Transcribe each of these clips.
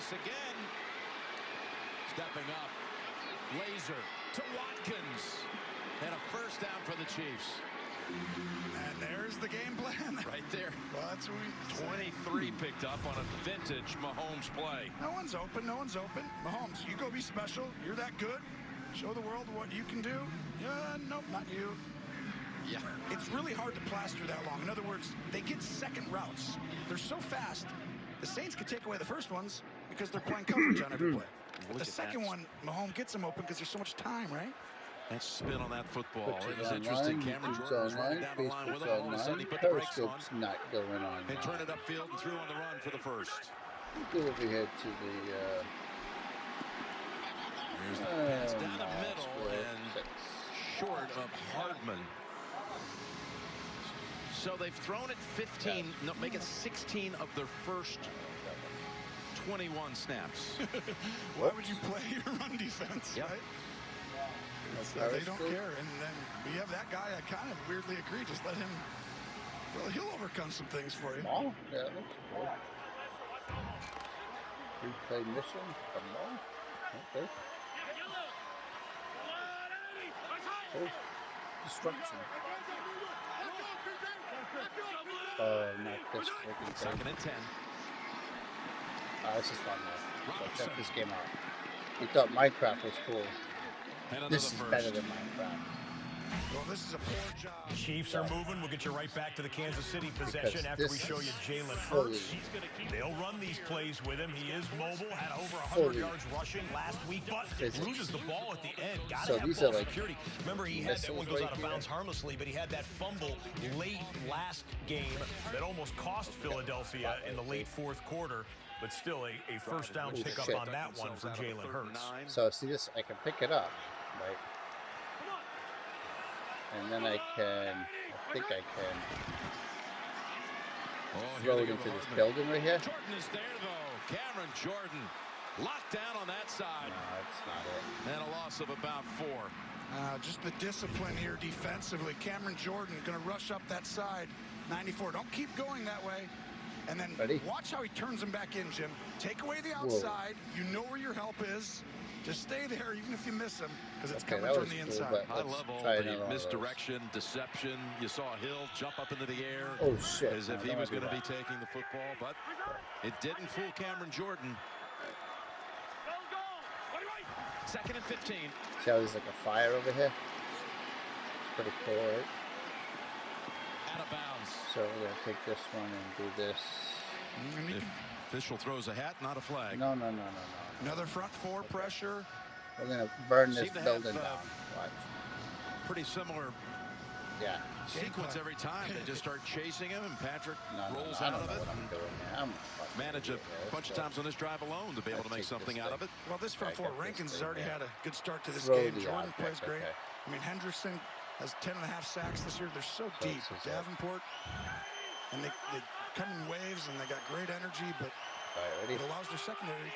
this again. Stepping up. Laser to Watkins. And a first down for the Chiefs. And there's the game plan. Right there. Well, that's what we 23 picked up on a vintage Mahomes play. No one's open. No one's open. Mahomes, you go be special. You're that good. Show the world what you can do. Nope, not you. Yeah. It's really hard to plaster that long. In other words, they get second routes. They're so fast. The Saints could take away the first ones because they're playing coverage on every play. But the second one, Mahomes gets them open because there's so much time, right? That spin on that football. It was online, interesting. Cameron Jordan was running down the line with him. All of a sudden, he put the brakes on. Not going on. And turned it upfield and threw on the run for the first. Go over here to the. Here's the pass down the middle and short of Hardman. So they've thrown it 15, no, make it 16 of their first 21 snaps. Why would you play your run defense, yep. right? They don't care. And then we have that guy, I kind of weirdly agree. Just let him, well, he'll overcome some things for you. Oh, yeah, looks good. Replay mission, come on. Okay. Oh, destruction. Oh, not this freaking thing. 2nd and 10. This is fun though. So check this game out. We thought Minecraft was cool. This is better than Minecraft. Well, this is a poor job. Chiefs are moving. We'll get you right back to the Kansas City possession after we show you Jalen Hurts. They'll run these plays with him. He is mobile, had over 100 yards rushing last week, but loses the ball at the end. Got to have ball security. Remember, he had that one goes out of bounds harmlessly, but he had that fumble late last game that almost cost Philadelphia in the late fourth quarter. But still a first down pickup on that one for Jalen Hurts. So see this, I can pick it up, right? And then I think I can throw it into this building right here. Jordan is there though. Cameron Jordan locked down on that side. No, that's not it. And a loss of about 4. Just the discipline here defensively. Cameron Jordan going to rush up that side. 94. Don't keep going that way. And then watch how he turns them back in, Jim. Take away the outside. Whoa. You know where your help is. Just stay there, even if you miss him, because it's coming from the inside. High level, the misdirection, deception. You saw Hill jump up into the air. Oh, shit. As if he was going to be taking the football, but it didn't fool Cameron Jordan. 2nd and 15. See how there's like a fire over here? It's pretty cool, right? Out of bounds. So we're going to take this one and do this. If official throws a hat, not a flag. No. Another front 4 pressure. We're going to burn this building down. Watch. Pretty similar sequence every time. They just start chasing him, and Patrick rolls out of it. Manage a bunch of times on this drive alone to be able to make something out of it. Well, this front 4, Rankins has already had a good start to this game. Jordan plays great. I mean, Henderson has 10.5 sacks this year. They're so deep. Davenport, and they come in waves, and they got great energy, but it allows their secondary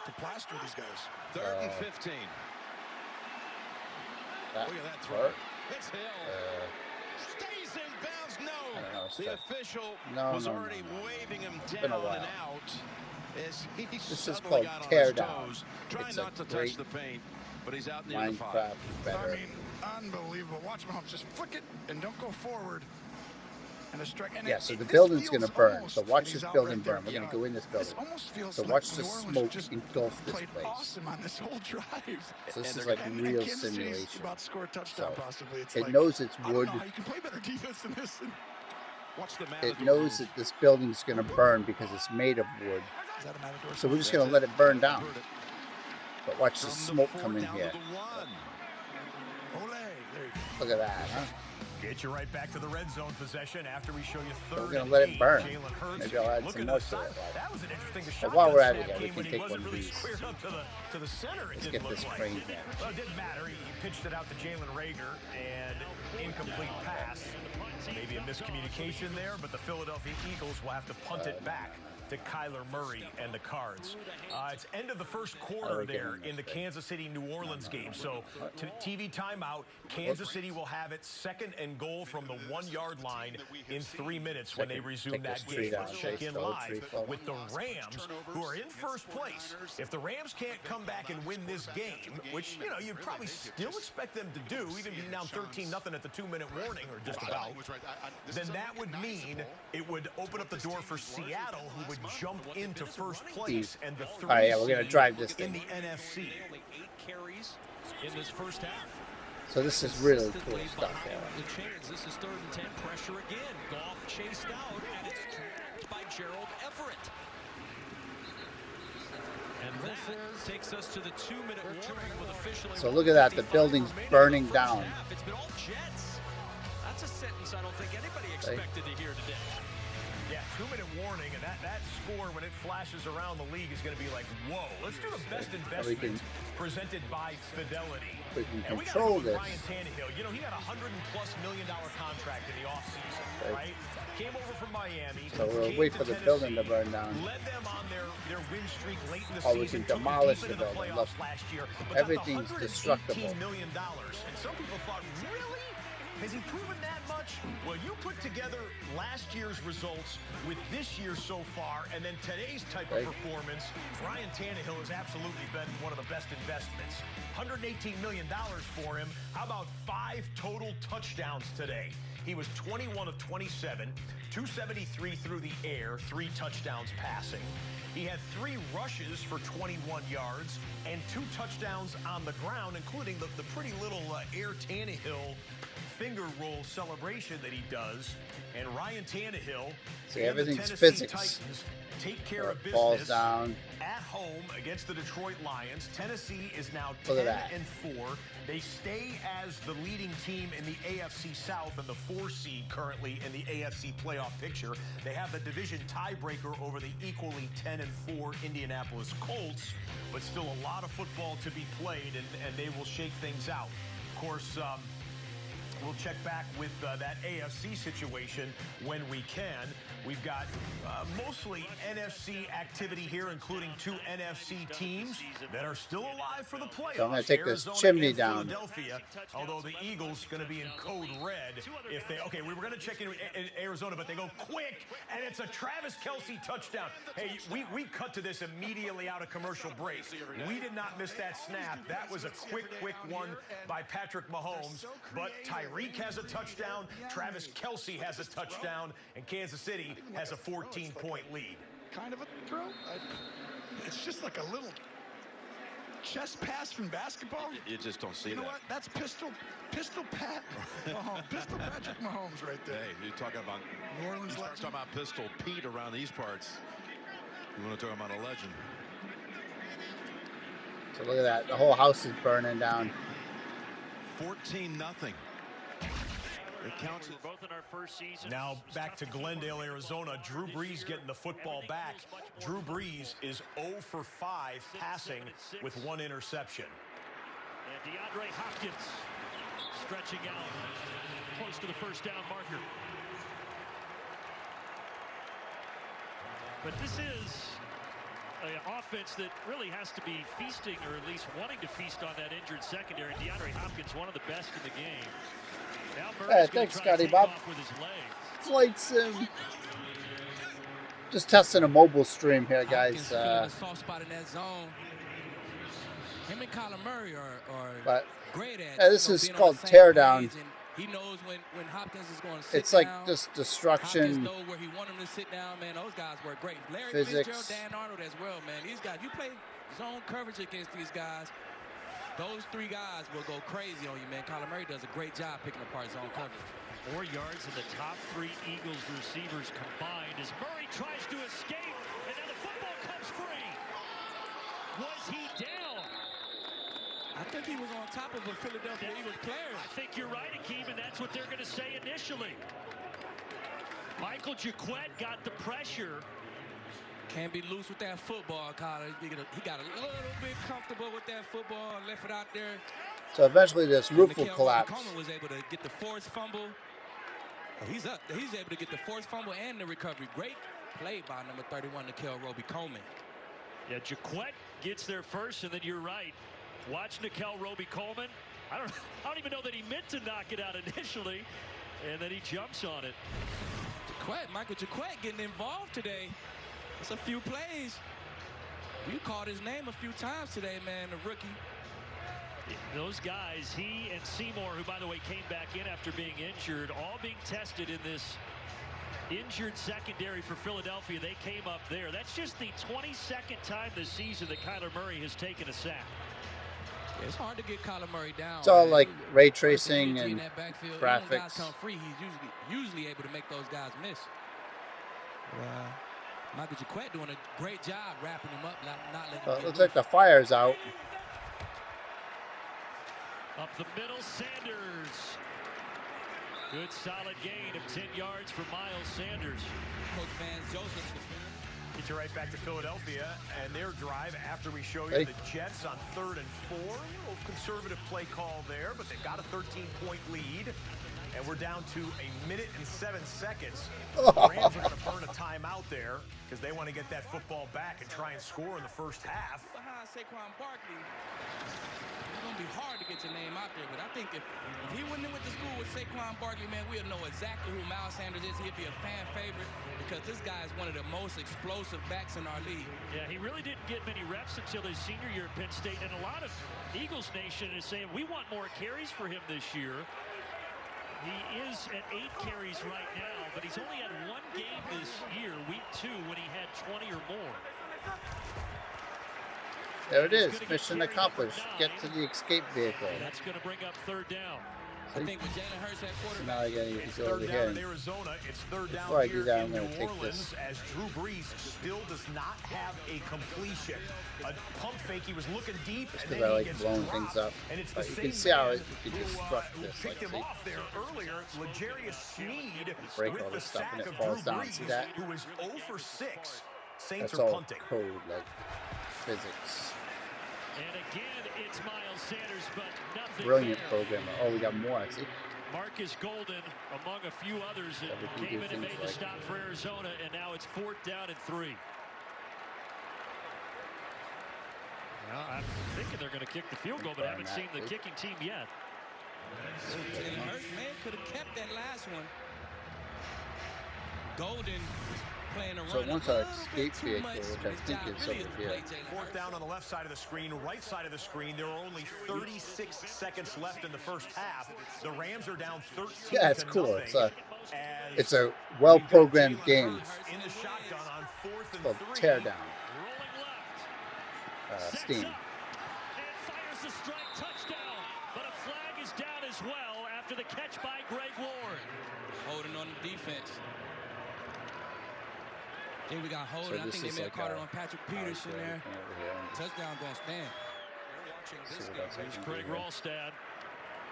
to plaster these guys. 3rd and 15. Look at that throw. It's Hill. Stays in bounds. No. The official was already waving him down and out. As this is called tear down. Trying not to touch the paint, but he's out near the 5. I mean, unbelievable. Watch Mahomes just flick it and don't go forward. And a strike. And so the building's going to burn. So watch this building burn. We're going to go in this building. So watch the smoke engulf this place. Awesome on this whole drive. So this is like real simulation. About to score a touchdown, possibly. It knows it's wood. You can play better defense than this. It knows that this building's going to burn because it's made of wood. So we're just going to let it burn down. But watch the smoke come in here. Look at that, huh? Get you right back to the red zone possession after we show you 3rd We're going to let it burn. Maybe I'll add some more to it. That was an interesting but while we're at it, we can take one of these. To the center, Let's get this crane down. Well, it didn't matter. He pitched it out to Jalen Reagor, and incomplete pass. Maybe a miscommunication there, but the Philadelphia Eagles will have to punt it back to Kyler Murray and the Cards. It's end of the first quarter there in the Kansas City-New Orleans game. So TV timeout, Kansas City will have it 2nd and goal from the 1-yard line in 3 minutes when they resume that game. Let's check in live with the Rams, who are in first place. If the Rams can't come back and win this game, which, you know, you'd probably still expect them to do, even being down 13-0 at the 2-minute warning or just about, then that would mean it would open up the door for Seattle, who would jump into first place and the 3 we're gonna drive this in thing. the NFC. 8 carries in this first half. So this is really cool stuff. The chains. This is 3rd and 10. Pressure again. Goff chased out, and it's trapped by Gerald Everett. And that takes us to the 2-minute warning with officially. So look at that. The building's burning down. It's been all Jets. That's a sentence I don't think anybody expected to hear today. Yeah, 2-minute warning, and that score when it flashes around the league is going to be like, whoa. Let's do the best investment presented by Fidelity. We can and control we got to go with this. Ryan Tannehill. You know, he got a $100+ million contract in the offseason, right? Came over from Miami. So we'll wait for the building to burn down. Led them on their win streak late in the Oh, we season. can demolish the Took them building. deep Look, into the playoffs last year. everything's destructible. $118 million. And some people thought, really? Has he proven that much? Well, you put together last year's results with this year so far, and then today's type of performance, Ryan Tannehill has absolutely been one of the best investments. $118 million for him. How about 5 total touchdowns today? He was 21 of 27, 273 through the air, 3 touchdowns passing. He had 3 rushes for 21 yards and 2 touchdowns on the ground, including the pretty little Air Tannehill finger roll celebration that he does. And Ryan Tannehill, see, everything's the physics. Titans take care of business falls down at home against the Detroit Lions. Tennessee is now Look 10 at that. and 4. They stay as the leading team in the AFC South and the 4 seed currently in the AFC playoff picture. They have the division tiebreaker over the equally 10 and 4 Indianapolis Colts, but still a lot of football to be played, and they will shake things out. Of course, we'll check back with that AFC situation when we can. We've got mostly NFC activity here, including 2 NFC teams that are still alive for the playoffs. So I'm going to take this Arizona chimney and down. Philadelphia, although the Eagles going to be in code red. If they we were going to check in Arizona, but they go quick, and it's a Travis Kelce touchdown. Hey, we cut to this immediately out of commercial break. We did not miss that snap. That was a quick one by Patrick Mahomes, but Tyreek has a touchdown, Travis Kelce has a touchdown, and Kansas City has a 14-point lead. Kind of a throw. It's just like a little chest pass from basketball. You just don't see that. You know what? That's pistol Pat Mahomes. Pistol Patrick Mahomes right there. Hey, you're talking about New Orleans legend. talking about Pistol Pete around these parts. You want to talk about a legend. So look at that. The whole house is burning down. 14-0. It counts as both in our first season. Now back to Glendale, Arizona. Drew Brees getting the football back. Drew Brees is 0 for 5 passing with 1 interception. And DeAndre Hopkins stretching out close to the first down marker. But this is an offense that really has to be feasting, or at least wanting to feast on that injured secondary. DeAndre Hopkins, one of the best in the game. Now Hey, thanks, Scotty Bob. with his legs. Flight sim. Just testing a mobile stream here, guys. Soft spot in that zone. Him and Kyler Murray are great at. This is called teardown. He knows when Hopkins is going to sit It's like down. this destruction. Hopkins knows where he wanted him to sit down, man. Those guys work great. Larry Physics. Fitzgerald, Dan Arnold as well, man. These guys, you play zone coverage against these guys. Those 3 guys will go crazy on you, man. Kyler Murray does a great job picking apart zone coverage. 4 yards in the top 3 Eagles receivers combined as Murray tries to escape, and now the football comes free. Was he down? I think he was on top of a Philadelphia Eagles player. I think you're right, Akeem, and that's what they're going to say initially. Michael Jaquette got the pressure. Can't be loose with that football, Kyler. He got a little bit comfortable with that football and left it out there. So eventually this roof will collapse. Coleman was able to get the forced fumble. He's able to get the forced fumble and the recovery. Great play by number 31, Nickel Roby-Coleman. Yeah, Jaquette gets there first, and then you're right. Watch Nickel Roby-Coleman. I don't even know that he meant to knock it out initially, and then he jumps on it. Michael Jaquette getting involved today. It's a few plays. You called his name a few times today, man, the rookie. Those guys, he and Seymour, who, by the way, came back in after being injured, all being tested in this injured secondary for Philadelphia. They came up there. That's just the 22nd time this season that Kyler Murray has taken a sack. Yeah, it's hard to get Kyler Murray down. It's all man. like ray tracing and graphics. When guys come free, he's usually able to make those guys miss. Michael Jaquette doing a great job wrapping him up, not letting him It looks like the fire's out. Up the middle, Sanders. Good solid gain of 10 yards for Miles Sanders. Coach Van Joseph. Get you right back to Philadelphia and their drive after we show you the Jets on 3rd and 4. A little conservative play call there, but they've got a 13-point lead. And we're down to 1 minute and 7 seconds. The Rams are going to burn a timeout there because they want to get that football back and try and score in the first half. Behind Saquon Barkley, it's going to be hard to get your name out there. But I think if he wouldn't have went to school with Saquon Barkley, man, we'll know exactly who Miles Sanders is. He'd be a fan favorite because this guy is one of the most explosive backs in our league. Yeah, he really didn't get many reps until his senior year at Penn State. And a lot of Eagles Nation is saying we want more carries for him this year. He is at 8 carries right now, but he's only had 1 game this year, week 2, when he had 20 or more. There it is. Mission accomplished. Get to the escape vehicle. That's going to bring up 3rd down. I think with Jalen Hurts at So quarterback. now I gotta go over here. In Arizona, it's 3rd down Before I do here that, I'm in gonna New take Orleans this. as Drew Brees still does not have a completion. A pump fake, he was looking deep, Just and because then I he like gets blowing dropped. things up. And it's But the you same can see how man you can destruct who this. picked Like, him off there earlier, L'Jarius Sneed, break with all the this stuff and sack it of falls Drew down. Brees, See that? who is 0 for 6. Saints That's are all punting. code, like physics. And again, it's Miles Sanders, but nothing Brilliant there. programmer. Oh, we got more. See? Marcus Golden, among a few others that we came do in and made things the like stop for Arizona, and now it's 4th down and 3. Well, I'm thinking they're going to kick the field goal, but haven't seen the kicking team yet. Jalen Hurts, man, could have kept that last one. Golden playing a So run once a our little escape bit too vehicle, much. which I His think job is really over to here. play Jalen 4th Hurts. down on the left side of the screen, right side of the screen. There are only 36 seconds left in the first half. The Rams are down 13 Yeah, it's to cool. nothing. It's a well-programmed game. In the shotgun on 4th and Called 3. Teardown. Rolling left. Steam. Sets up and fires the strike touchdown. But a flag is down as well after the catch by Greg Ward. Holding on the defense. Then we got So holding. I this think is they may have like caught a it on Patrick Peterson there. over here. Touchdown gonna stand. See what else I Here's can Craig do here. Ralstad.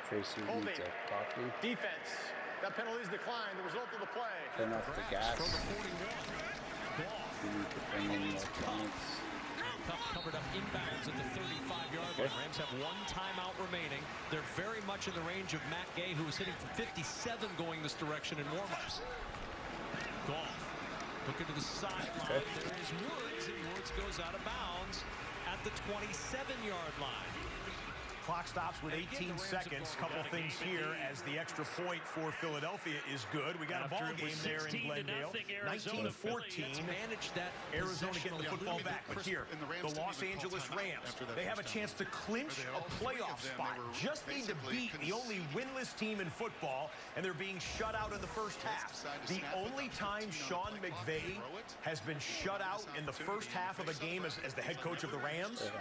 Tracy needs a coffee. Defense. That penalty is declined. The result of the play. Turn off the gas. From the 41. We need to bring in more points. Covered up inbounds at the 35-yard line. Rams have 1 timeout remaining. They're very much in the range of Matt Gay, who was hitting for 57 going this direction in warmups. Goff looking to the sideline. There is Woods, and Woods goes out of bounds at the 27-yard line. Clock stops with 18 seconds. Couple things here as the extra point for Philadelphia is good. We got a ball game there in Glendale. 19-14. Arizona getting the football back. But here, the Los Angeles Rams, they have a chance to clinch a playoff spot. Just need to beat the only winless team in football, and they're being shut out in the first half. The only time Sean McVay has been shut out in the first half of a game as the head coach of the Rams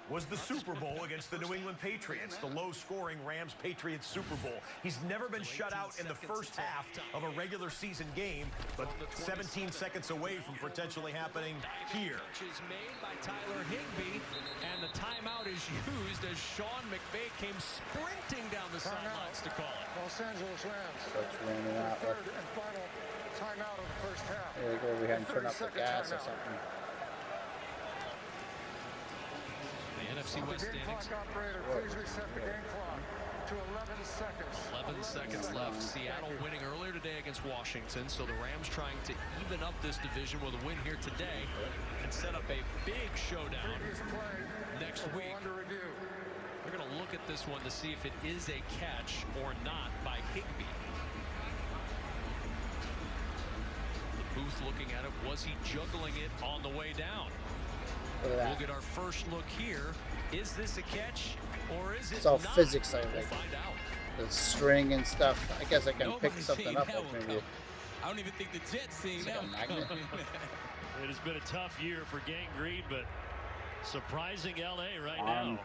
was the Super Bowl against the New England Patriots, the low-scoring Rams-Patriots Super Bowl. He's never been shut out in the first half of a regular season game, but 17 seconds away from potentially happening here. Is made by Tyler Higbee, and the timeout is used as Sean McVay came sprinting down the sidelines to call it. Los Angeles Rams. Starts running out. Third and final timeout of the first half. There we go. We hadn't turned up the gas or something. The NFC West Game standings. clock operator, please reset the game clock. to 11 seconds. 11 seconds left. Seattle winning earlier today against Washington, so the Rams trying to even up this division with a win here today and set up a big showdown next week. We're going to look at this one to see if it is a catch or not by Higbee. The booth looking at it. Was he juggling it on the way down? We'll get our first look here. Is this a catch or is it it's all not? physics, I We'll think. find out. The string and stuff. I guess I can pick something up. Like maybe I don't even think the Jets seen that. It has been a tough year for Gang Green, but surprising LA right now.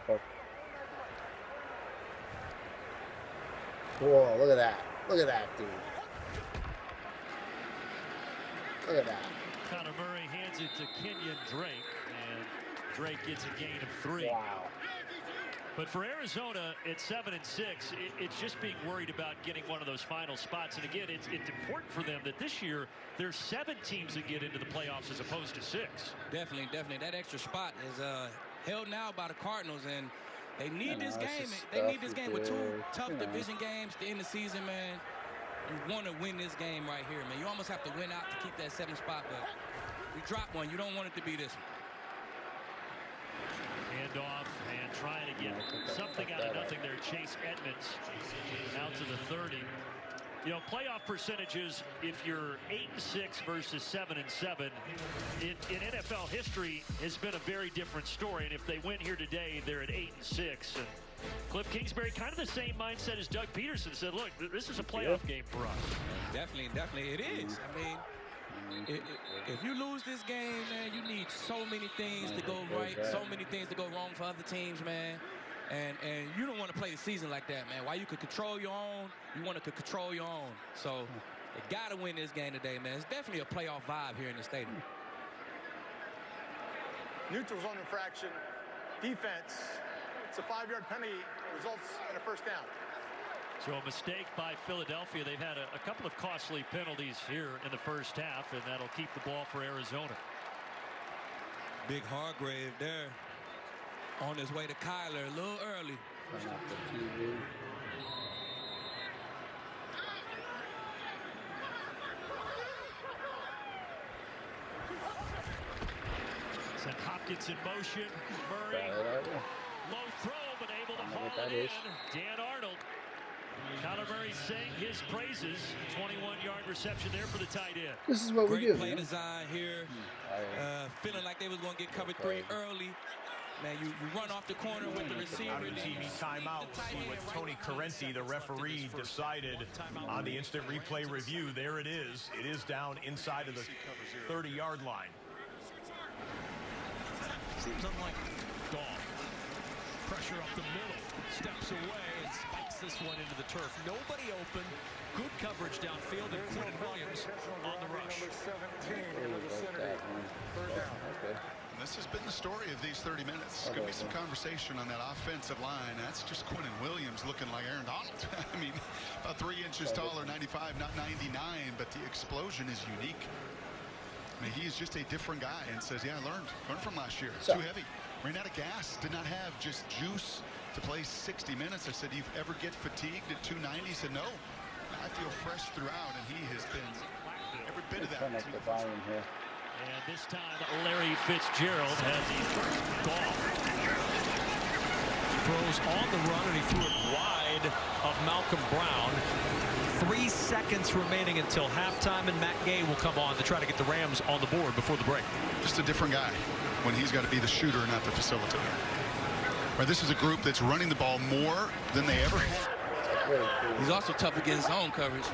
Whoa, look at that. Look at that, dude. Look at that. Connor Murray hands it to Kenyon Drake, and Drake gets a gain of 3. Wow. But for Arizona at 7-6, it's just being worried about getting one of those final spots. And again, it's important for them that this year there's 7 teams that get into the playoffs as opposed to 6. Definitely. That extra spot is held now by the Cardinals, and they need this game. They need this game with 2 tough division games to end the season, man. You want to win this game right here, man. You almost have to win out to keep that 7th spot, but you drop one. You don't want it to be this one. Hand off and trying to get something out of nothing there. Chase Edmonds out to the 30. You know, playoff percentages, if you're 8-6 versus 7-7, in NFL history has been a very different story. And if they win here today, they're at 8-6. And Cliff Kingsbury, kind of the same mindset as Doug Peterson, said, look, this is a playoff game for us. Definitely it is. I mean, if you lose this game, man, you need so many things to go right, so many things to go wrong for other teams, man. And you don't want to play the season like that, man. While you could control your own, you want to control your own. So you got to win this game today, man. It's definitely a playoff vibe here in the stadium. Neutral zone infraction. Defense. It's a 5-yard penalty. Results in a first down. So a mistake by Philadelphia. They've had a couple of costly penalties here in the first half, and that'll keep the ball for Arizona. Big Hargrave there on his way to Kyler a little early. Sent Hopkins in motion. Murray. Low throw, but able to haul it in. Dan Arnold. Kyler Murray sang his praises. 21-yard reception there for the tight end. This is what we do. Great play design here. Feeling like they was going to get cover 3 early. Man, you run off the corner with the receiver. TV timeout. See what Tony Correnti, the referee, decided on the instant replay review. There it is. It is down inside of the 30-yard line. Seems unlike Goff. Pressure up the middle. Steps away and spikes this one into the turf. Nobody open. Good coverage downfield, and Quinn Williams on the rush. Number 17 into the vicinity. Third down. This has been the story of these 30 minutes. There's going to be some conversation on that offensive line. That's just Quinnen Williams looking like Aaron Donald. I mean, about 3 inches taller, 95, not 99, but the explosion is unique. I mean, he is just a different guy and says, yeah, I learned from last year. Too heavy. Ran out of gas. Did not have just juice to play 60 minutes. I said, do you ever get fatigued at 290? He said, no. I feel fresh throughout, and he has been every bit of that. Turn up the volume here. And this time, Larry Fitzgerald has the first ball. Throws on the run, and he threw it wide of Malcolm Brown. 3 seconds remaining until halftime, and Matt Gay will come on to try to get the Rams on the board before the break. Just a different guy when he's got to be the shooter, not the facilitator. Right, this is a group that's running the ball more than they ever have. He's also tough against zone coverage.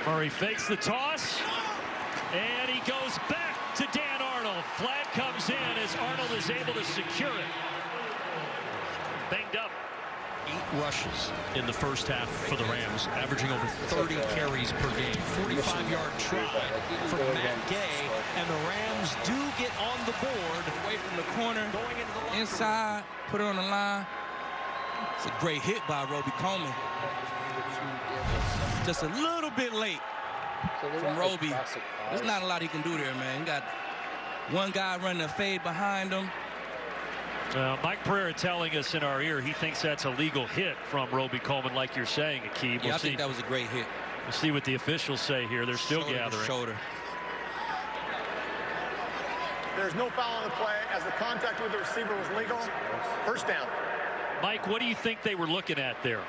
Murray fakes the toss, and he goes back to Dan Arnold. Flag comes in as Arnold is able to secure it. Banged up. 8 rushes in the first half for the Rams, averaging over 30 carries per game. 45-yard try from Matt Gay, and the Rams do get on the board. Away from the corner, Going into the inside, put it on the line. It's a great hit by Roby Coleman. Just a little bit late from Roby. There's not a lot he can do there, man. You got one guy running a fade behind him. Mike Pereira telling us in our ear he thinks that's a legal hit from Roby Coleman, like you're saying, Akeem. I think that was a great hit. We'll see what the officials say here. They're still gathering. Shoulder. There's no foul on the play as the contact with the receiver was legal. First down. Mike, what do you think they were looking at there?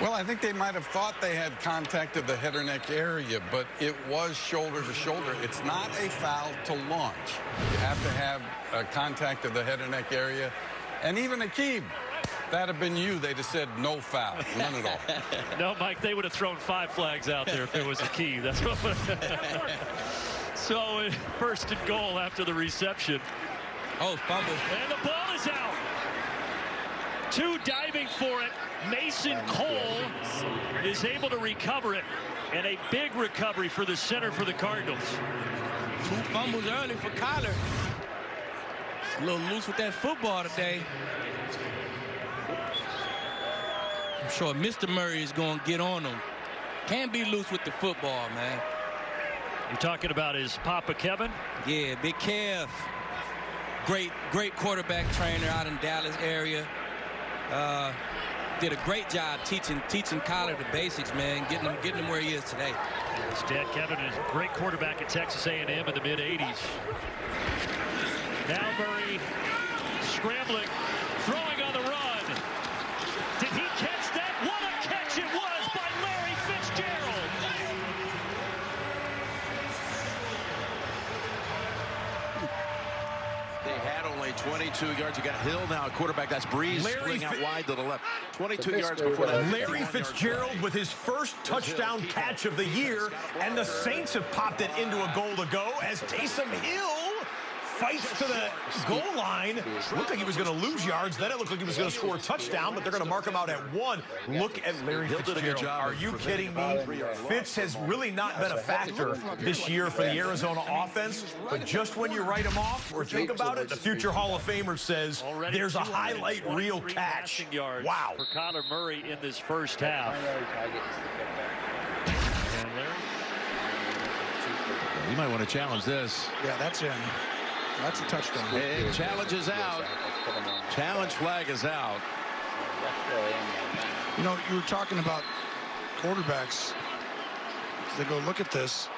Well, I think they might have thought they had contacted the head or neck area, but it was shoulder to shoulder. It's not a foul to launch. You have to have contact of the head or neck area. And even Akeem, that had been you, they'd have said no foul, none at all. No, Mike, they would have thrown 5 flags out there if it was Akeem. That's what. So, first and goal after the reception. Oh, fumble. And the ball is out. 2 diving for it. Mason Cole is able to recover it, and a big recovery for the center for the Cardinals. 2 fumbles early for Kyler. A little loose with that football today. I'm sure Mr. Murray is going to get on him. Can't be loose with the football, man. You're talking about his Papa Kevin? Yeah, Big Kev. Great quarterback trainer out in Dallas area. Did a great job teaching Kyler the basics, man, getting him where he is today. His dad, Kevin, is a great quarterback at Texas A&M in the mid-'80s. Now Murray scrambling, throwing on the run. Did he catch that? What a catch it was by Larry Fitzgerald. They had only 22 yards. You got Hill now, a quarterback. That's Breeze spilling out wide to the left. 22 yards before that. Larry Fitzgerald with his first touchdown catch of the year, and the Saints have popped it into a goal to go as Taysom Hill fights to the goal line. Looked like he was going to lose yards. Then it looked like he was going to score a touchdown, but they're going to mark him out at 1. Look at Larry Fitzgerald. Are you kidding me? Fitz has really not been a factor this year for the Arizona offense, but just when you write him off or think about it, the future Hall of Famer says there's a highlight reel catch. Wow. For Kyler Murray in this first half. And Larry? You might want to challenge this. Yeah, that's in. That's a touchdown. Challenge is out. Challenge flag is out. You know, you were talking about quarterbacks. They go, look at this.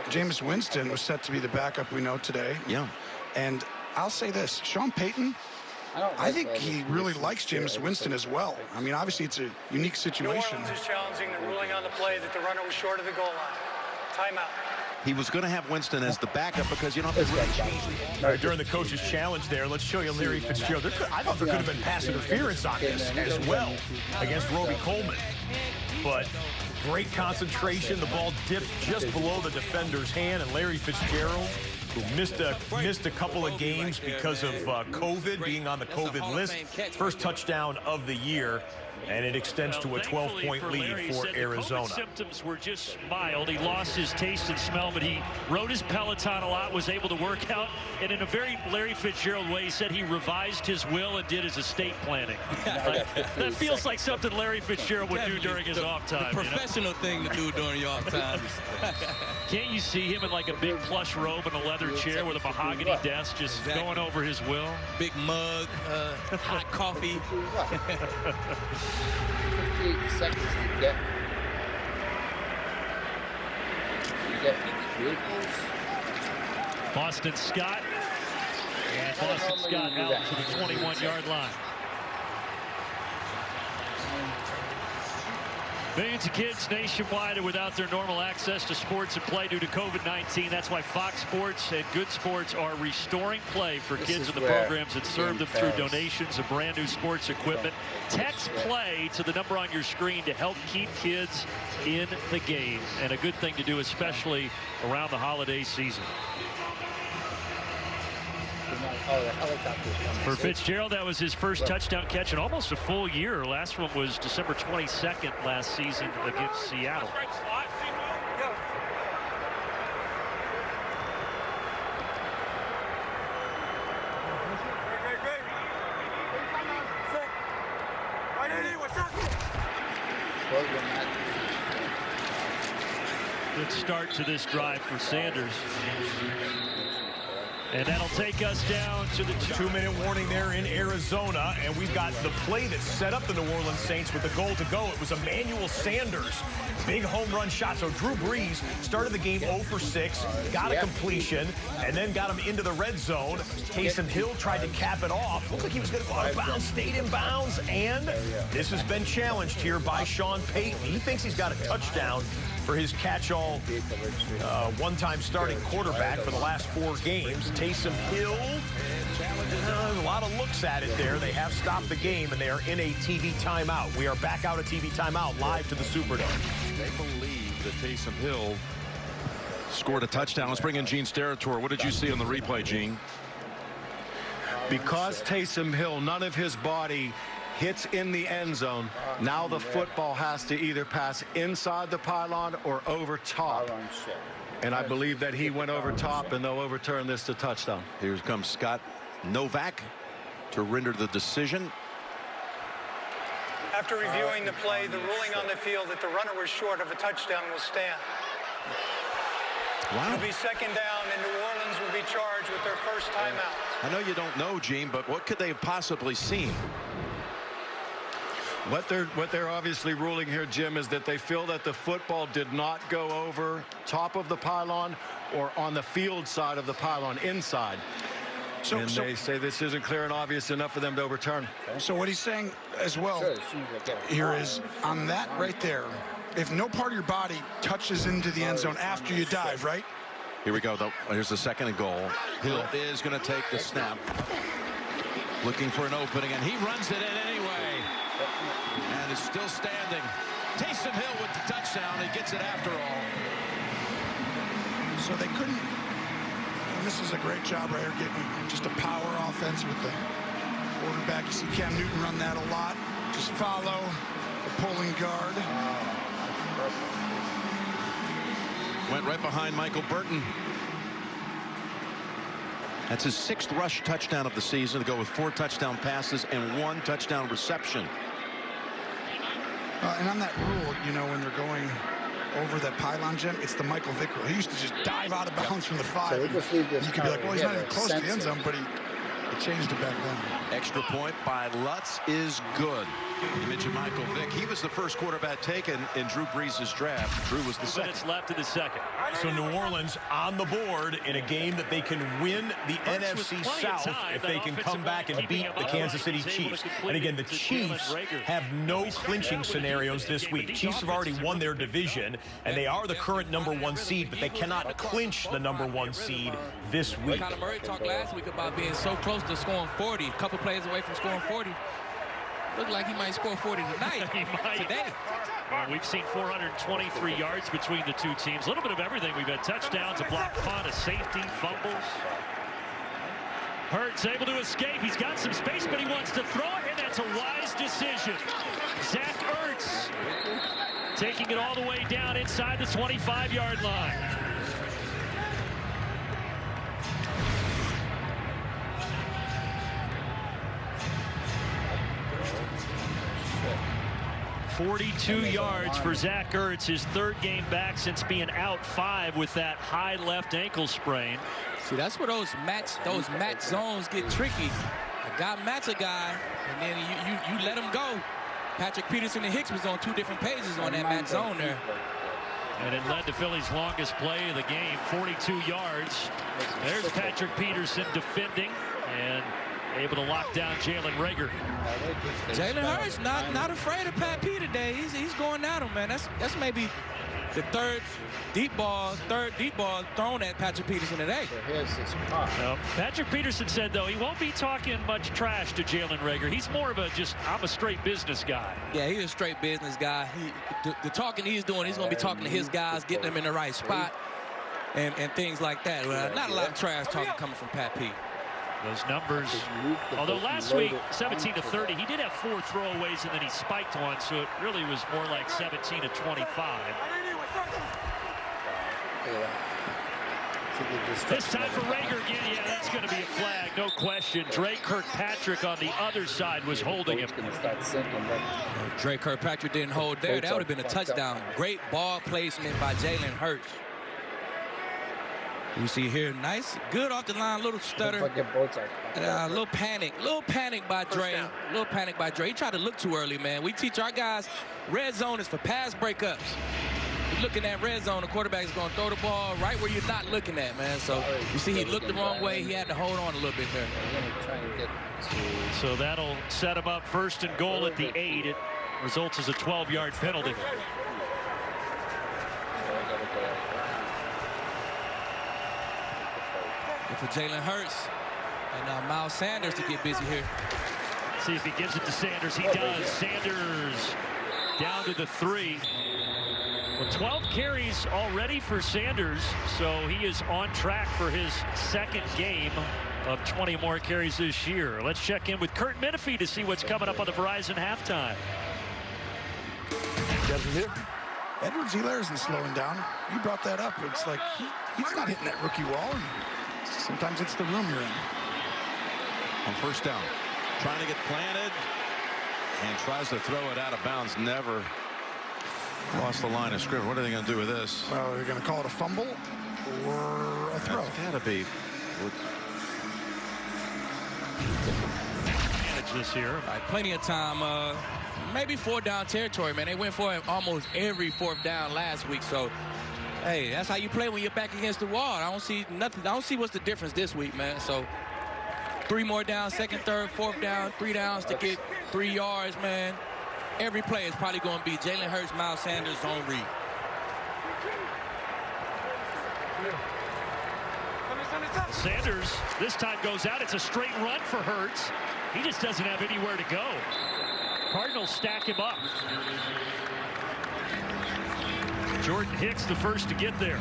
Jameis Winston was set to be the backup we know today. Yeah. And I'll say this, Sean Payton, I think he really likes Jameis Winston as well. I mean, obviously it's a unique situation. New Orleans is challenging the ruling on the play that the runner was short of the goal line. Timeout. He was going to have Winston as the backup because you don't have to really change the All right, during the coach's challenge there, let's show you Larry Fitzgerald. I thought there could have been pass interference on this as well against Roby Coleman. But great concentration. The ball dipped just below the defender's hand, and Larry Fitzgerald, who missed a couple of games because of COVID, being on the COVID list. First touchdown of the year. And it extends to a 12-point lead for Arizona. The symptoms were just mild. He lost his taste and smell, but he rode his Peloton a lot, was able to work out. And in a very Larry Fitzgerald way, he said he revised his will and did his estate planning. That feels like something Larry Fitzgerald would do during his off time. The professional thing to do during your off time. Can't you see him in like a big plush robe and a leather chair with a mahogany desk just going over his will? Big mug, hot coffee. 58 seconds to get vehicles. Boston Scott. And Boston Scott out to the 21-yard line. Millions of kids nationwide are without their normal access to sports and play due to COVID-19. That's why Fox Sports and Good Sports are restoring play for kids in the programs that serve them through donations of brand new sports equipment. Text play to the number on your screen to help keep kids in the game. And a good thing to do, especially around the holiday season. For Fitzgerald, that was his first touchdown catch in almost a full year. Last one was December 22nd last season against Seattle. Good start to this drive for Sanders. And that'll take us down to the 2-minute warning there in Arizona. And we've got the play that set up the New Orleans Saints with the goal to go. It was Emmanuel Sanders. Big home run shot. So Drew Brees started the game 0 for 6, got a completion, and then got him into the red zone. Taysom Hill tried to cap it off. Looked like he was going to go out of bounds, stayed in bounds, and this has been challenged here by Sean Payton. He thinks he's got a touchdown for his catch-all one-time starting quarterback for the last 4 games. Taysom Hill, a lot of looks at it there. They have stopped the game, and they are in a TV timeout. We are back out of TV timeout live to the Superdome. They believe that Taysom Hill scored a touchdown. Let's bring in Gene Steratore. What did you see on the replay, Gene? Because Taysom Hill, none of his body hits in the end zone. Now the football has to either pass inside the pylon or over top. And I believe that he went over top, and they'll overturn this to touchdown. Here comes Scott Novak to render the decision. After reviewing the play, the ruling on the field that the runner was short of a touchdown will stand. Wow. It'll be second down, and New Orleans will be charged with their first timeout. I know you don't know, Gene, but what could they have possibly seen? What they're obviously ruling here, Jim, is that they feel that the football did not go over top of the pylon or on the field side of the pylon inside. And they say this isn't clear and obvious enough for them to overturn. So what he's saying as well here is on that right there, if no part of your body touches into the end zone after you dive, right? Here we go, though. Here's the second and goal. Hill is going to take the snap. Looking for an opening, and he runs it in anyway. And is still standing. Taysom Hill with the touchdown. He gets it after all. So they couldn't. And this is a great job right here, getting just a power offense with the quarterback. You see Cam Newton run that a lot. Just follow the pulling guard. Went right behind Michael Burton. That's his 6th rush touchdown of the season to go with 4 touchdown passes and 1 touchdown reception. And on that rule, you know, when they're going over that pylon, Jim, it's the Michael Vick rule. He used to just dive out of bounds from the 5. So just leave this, you could be like, well, he's not even close to the end zone, but he changed it back then. Extra point by Lutz is good. You mentioned Michael Vick. He was the first quarterback taken in Drew Brees' draft. Drew was the second. Minutes left in the second. So New Orleans on the board in a game that they can win the NFC South if they can come back and beat the Kansas City Chiefs. And again, the Chiefs have no clinching scenarios this week. Chiefs have already won their division, and they are the current #1 seed, but they cannot clinch the #1 seed this week. Kyler Murray talked last week about being so close to scoring 40, a couple plays away from scoring 40. Looked like he might score 40 tonight. He might. Today. Well, we've seen 423 yards between the two teams. A little bit of everything. We've had touchdowns, a block punt, a safety, fumbles. Hurts able to escape. He's got some space, but he wants to throw it, and that's a wise decision. Zach Ertz taking it all the way down inside the 25-yard line. .42 yards for Zach Ertz, his 3rd game back since being out 5 with that high left ankle sprain. See, that's where those match zones get tricky. A guy match a guy, and then you let him go. Patrick Peterson and Hicks was on 2 different pages on that match zone there. And it led to Philly's longest play of the game, 42 yards. There's Patrick Peterson defending and able to lock down Jalen Reagor. Jalen Hurts not afraid of Pat P today. He's going at him, man. That's maybe the third deep ball thrown at Patrick Peterson today. So here's his car. No. Patrick Peterson said, though, he won't be talking much trash to Jalen Reagor. He's more of I'm a straight business guy. Yeah, he's a straight business guy. The talking he's doing, he's going to be talking to his guys, getting them in the right spot, and things like that. Not a lot of trash talking coming from Pat P. Those numbers, although last week 17 to 30, he did have 4 throwaways and then he spiked one, so it really was more like 17 to 25. This time for Reagor again. Yeah, that's going to be a flag, no question. Dre Kirkpatrick on the other side was holding him. Dre Kirkpatrick didn't hold there. That would have been a touchdown. Great ball placement by Jalen Hurts. You see here, nice, good off the line, little stutter. Little panic by Dre. Little panic by Dre. He tried to look too early, man. We teach our guys, red zone is for pass breakups. You're looking at red zone, the quarterback is going to throw the ball right where you're not looking at, man. So you see he looked the wrong way. He had to hold on a little bit there. So that'll set him up 1st and goal at the 8. It results as a 12-yard penalty. For Jalen Hurts and Miles Sanders to get busy here. See if he gives it to Sanders. He does. Sanders down to the 3. Well, 12 carries already for Sanders, so he is on track for his 2nd game of 20 more carries this year. Let's check in with Kurt Menefee to see what's coming up on the Verizon halftime. Edwards-Helaire isn't slowing down. You brought that up. It's like he's not hitting that rookie wall. Sometimes it's the room you're in. On 1st down, trying to get planted and tries to throw it out of bounds. Never lost the line of scrimmage. What are they going to do with this? Well, they're going to call it a fumble or a throw. It's got to be. Manage this here. Right, plenty of time. Maybe 4th down territory, man. They went for it almost every 4th down last week. So, hey, that's how you play when you're back against the wall. I don't see nothing. I don't see what's the difference this week, man. So 3 more downs, 2nd, 3rd, 4th down, 3 downs to get 3 yards, man. Every play is probably going to be Jalen Hurts, Miles Sanders, zone read. Sanders this time goes out. It's a straight run for Hurts. He just doesn't have anywhere to go. Cardinals stack him up. Jordan Hicks the first to get there.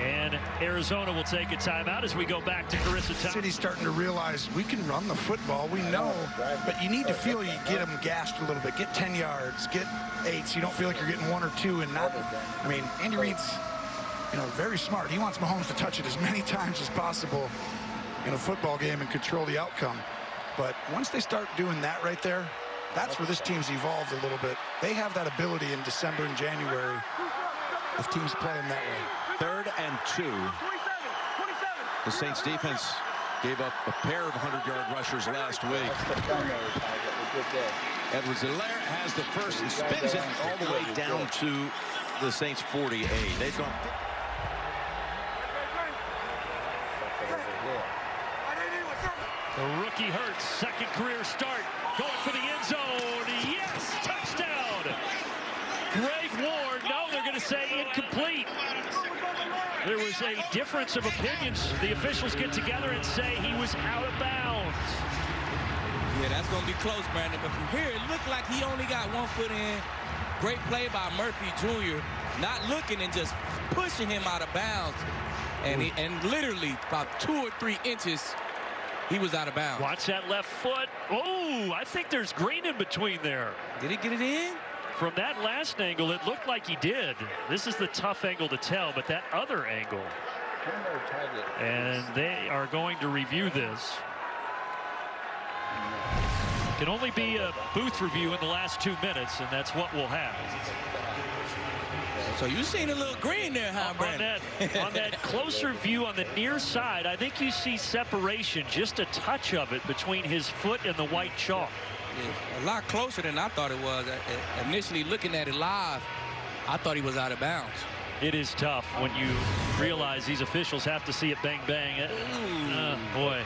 And Arizona will take a timeout as we go back to Carissa Thompson. City's starting to realize we can run the football. We know, but you need to feel you get them gassed a little bit. Get 10 yards, get 8, so you don't feel like you're getting 1 or 2 and not. I mean, Andy Reid's, very smart. He wants Mahomes to touch it as many times as possible in a football game and control the outcome. But once they start doing that right there, that's where this team's evolved a little bit. They have that ability in December and January if teams play them that way. 3rd and 2. The Saints defense gave up a pair of 100-yard rushers last week. Edwards-Helaire has the first and spins it all the way down to the Saints 48. They've gone. The rookie Hurts, 2nd career start, going for the end zone. Yes, touchdown. Greg Ward. No, they're going to say incomplete. There was a difference of opinions. The officials get together and say he was out of bounds. Yeah, that's going to be close, Brandon. But from here, it looked like he only got 1 foot in. Great play by Murphy Jr. Not looking and just pushing him out of bounds. And literally about 2 or 3 inches, he was out of bounds. Watch that left foot. Oh, I think there's green in between there. Did he get it in? From that last angle, it looked like he did. This is the tough angle to tell, but that other angle. And they are going to review this. Can only be a booth review in the last 2 minutes, and that's what we'll have. So you've seen a little green there, huh, Brandon? On that closer view on the near side, I think you see separation, just a touch of it between his foot and the white chalk. Yeah, a lot closer than I thought it was. Initially looking at it live, I thought he was out of bounds. It is tough when you realize these officials have to see it bang, bang. Boy.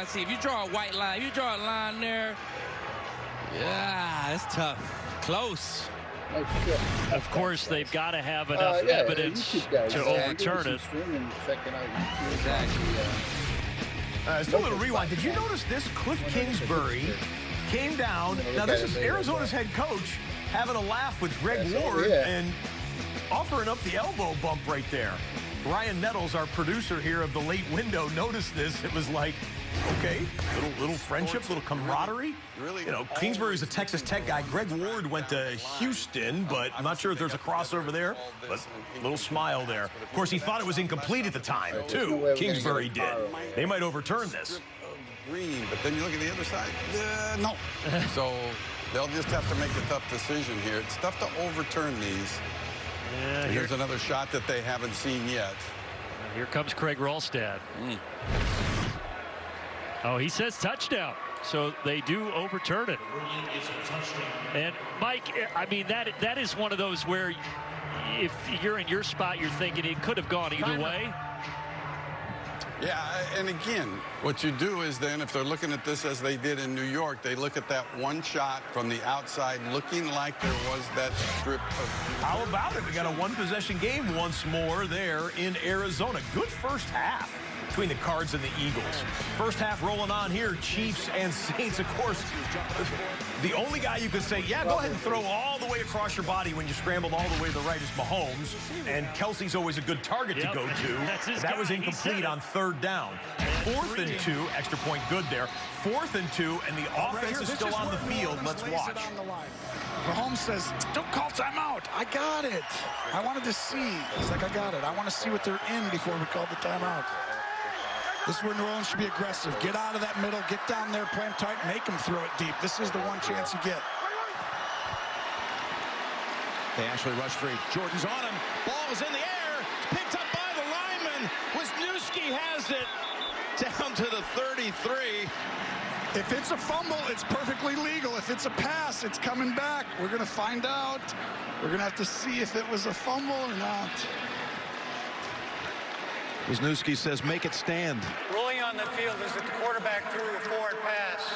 See, if you draw a white line, you draw a line there, yeah, it's tough. Close. Of course, they've got to have enough evidence to overturn it. Just a little rewind. Did you notice this? Cliff Kingsbury came down. Now, this is Arizona's head coach having a laugh with Greg Ward and offering up the elbow bump right there. Ryan Nettles, our producer here of the late window, noticed this. It was like, okay, little friendship, little camaraderie. You know, Kingsbury's a Texas Tech guy. Greg Ward went to Houston, but I'm not sure if there's a crossover there. But a little smile there. Of course, he thought it was incomplete at the time, too. Kingsbury did. They might overturn this. Green, but then you look at the other side. No. So they'll just have to make a tough decision here. It's tough to overturn these. Yeah, here's another shot that they haven't seen yet. Here comes Craig Rolstad. Oh, he says touchdown. So they do overturn it. And Mike, I mean, that is one of those where if you're in your spot, you're thinking it could have gone either way. Yeah, and again, what you do is then, if they're looking at this as they did in New York, they look at that one shot from the outside looking like there was that strip of... How about it? We got a one-possession game once more there in Arizona. Good first half between the Cards and the Eagles. First half rolling on here, Chiefs and Saints, of course. The only guy you could say, yeah, go ahead and throw all the way across your body when you scrambled all the way to the right is Mahomes. And Kelsey's always a good target to go to. That was incomplete on third down. 4th and 2, extra point good there. 4th and 2, and the offense is still on the field. Let's watch. Mahomes says, don't call timeout. I got it. I wanted to see. He's like, I got it. I want to see what they're in before we call the timeout. This is where New Orleans should be aggressive. Get out of that middle. Get down there. Play them tight. Make them throw it deep. This is the one chance you get. They actually rush free. Jordan's on him. Ball is in the air. It's picked up by the lineman. Wisniewski has it down to the 33. If it's a fumble, it's perfectly legal. If it's a pass, it's coming back. We're going to find out. We're going to have to see if it was a fumble or not. Wisniewski says, make it stand. Ruling on the field is that the quarterback threw a forward pass.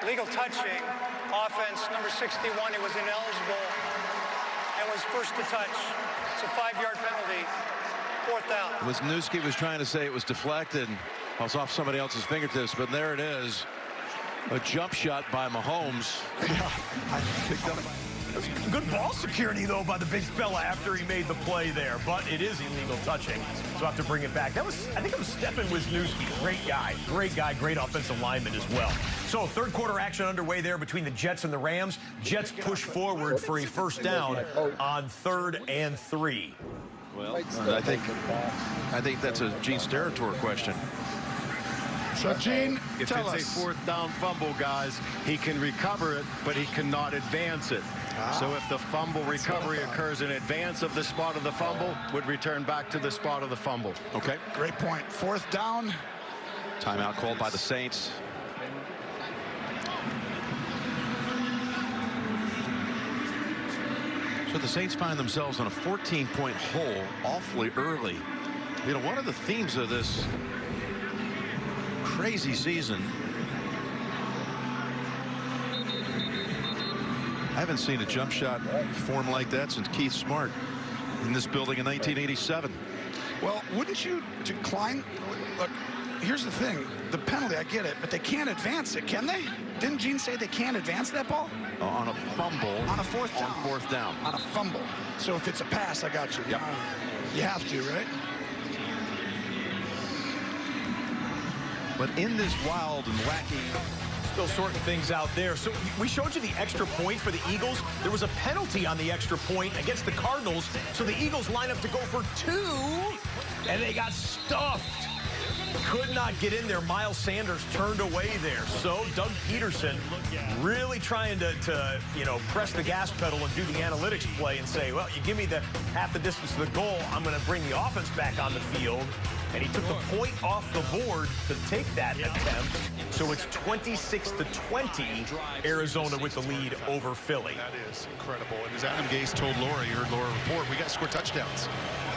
Legal touching. Offense, number 61, he was ineligible and was first to touch. It's a 5-yard penalty. 4th down. Wisniewski was trying to say it was deflected. It was off somebody else's fingertips, but there it is. A jump shot by Mahomes. Yeah, I picked up. Good ball security, though, by the big fella after he made the play there. But it is illegal touching, so I have to bring it back. I think it was Stephen Wisniewski. Great guy, great offensive lineman as well. So third quarter action underway there between the Jets and the Rams. Jets push forward for a first down on 3rd and 3. Well, I think that's a Gene Steratore question. So, Gene, if tell it's us. a 4th down fumble, guys, he can recover it, but he cannot advance it. So if the fumble recovery occurs in advance of the spot of the fumble, would return back to the spot of the fumble. Okay. Great point. 4th down. Timeout called by the Saints. So the Saints find themselves in a 14-point hole awfully early. You know, one of the themes of this crazy season, I haven't seen a jump shot form like that since Keith Smart in this building in 1987. Well, wouldn't you decline? Look, here's the thing. The penalty, I get it, but they can't advance it, can they? Didn't Gene say they can't advance that ball? On a fumble. On a 4th down. On 4th down. On a fumble. So if it's a pass, I got you. Yep. You have to, right? But in this wild and wacky... Still sorting things out there. So we showed you the extra point for the Eagles. There was a penalty on the extra point against the Cardinals. So the Eagles line up to go for 2, and they got stuffed. Could not get in there. Miles Sanders turned away there. So Doug Peterson really trying to press the gas pedal and do the analytics play and say, well, you give me the half the distance to the goal, I'm going to bring the offense back on the field. And he took the point off the board to take that attempt. So it's 26-20, Arizona with the lead over Philly. That is incredible. And as Adam Gase told Laura, you heard Laura report, we got to score touchdowns.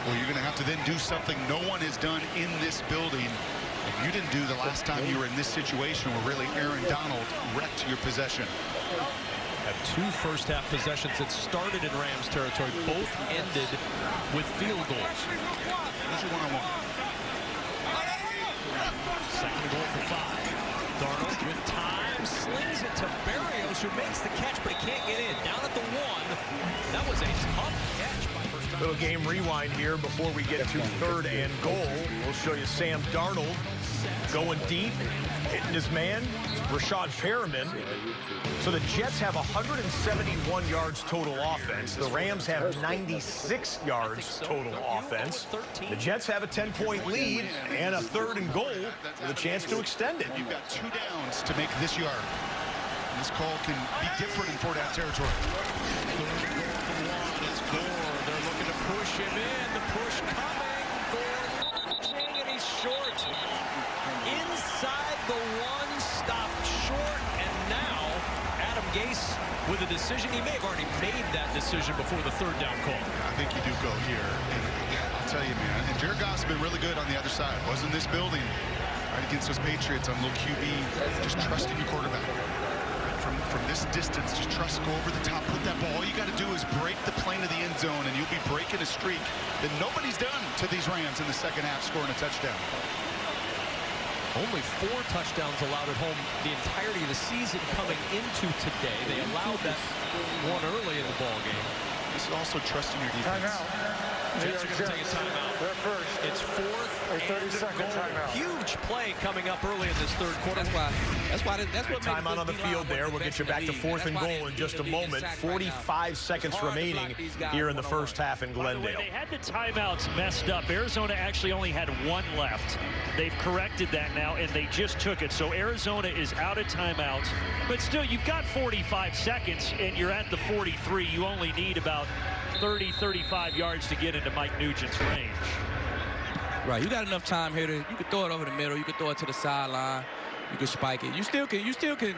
Well, you're going to have to then do something no one has done in this building. If you didn't do the last time you were in this situation where really Aaron Donald wrecked your possession. Have 2 first-half possessions that started in Rams territory. Both ended with field goals. Here's your one-on-one. Second goal for 5. Darnold with time, slings it to Berrios, who makes the catch, but he can't get in. Down at the 1. That was a tough catch by first time. Little game rewind here before we get to 3rd and goal. We'll show you Sam Darnold going deep, hitting his man, Rashad Perriman. So the Jets have 171 yards total offense. The Rams have 96 yards total offense. The Jets have a 10-point lead and a 3rd and goal with a chance to extend it. You've got 2 downs to make this yard. And this call can be different in 4-down territory. They're looking to him in. The push coming for launching, and he's short. Inside the one, stopped short, and now Adam Gase with a decision. He may have already made that decision before the third down call. I think you do go here. And I'll tell you, man, and Jared Goff's been really good on the other side. Wasn't this building right against those Patriots on little QB, just trusting your quarterback. From this distance, just trust, go over the top, put that ball. All you got to do is break the plane of the end zone, and you'll be breaking a streak that nobody's done to these Rams in the second half, scoring a touchdown. Only 4 touchdowns allowed at home the entirety of the season coming into today. They allowed that one early in the ball game. This is also trusting your defense. Jets are going to take a timeout. They're first. It's 4th A 30-second timeout. Huge play coming up early in this third quarter. That's what Timeout on the field there. We'll get you back to 4th and goal in just a moment. 45 seconds remaining here in the first half in Glendale. By the way, they had the timeouts messed up. Arizona actually only had 1 left. They've corrected that now, and they just took it. So Arizona is out of timeouts. But still, you've got 45 seconds, and you're at the 43. You only need about 30, 35 yards to get into Mike Nugent's range. Right, you got enough time here to you can throw it over the middle, you can throw it to the sideline, you can spike it. You still can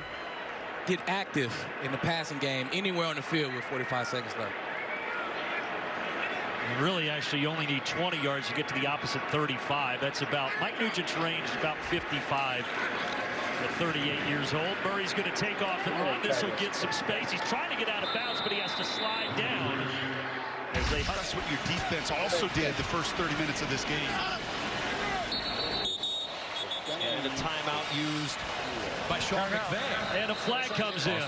get active in the passing game anywhere on the field with 45 seconds left. You really actually only need 20 yards to get to the opposite 35. That's about Mike Nugent's range is about 55 at 38 years old. Murray's going to take off and run. This will get some space. He's trying to get out of bounds, but he has to slide down. As they That's what your defense also did the first 30 minutes of this game. And a timeout used by Sean McVay. And a flag comes in.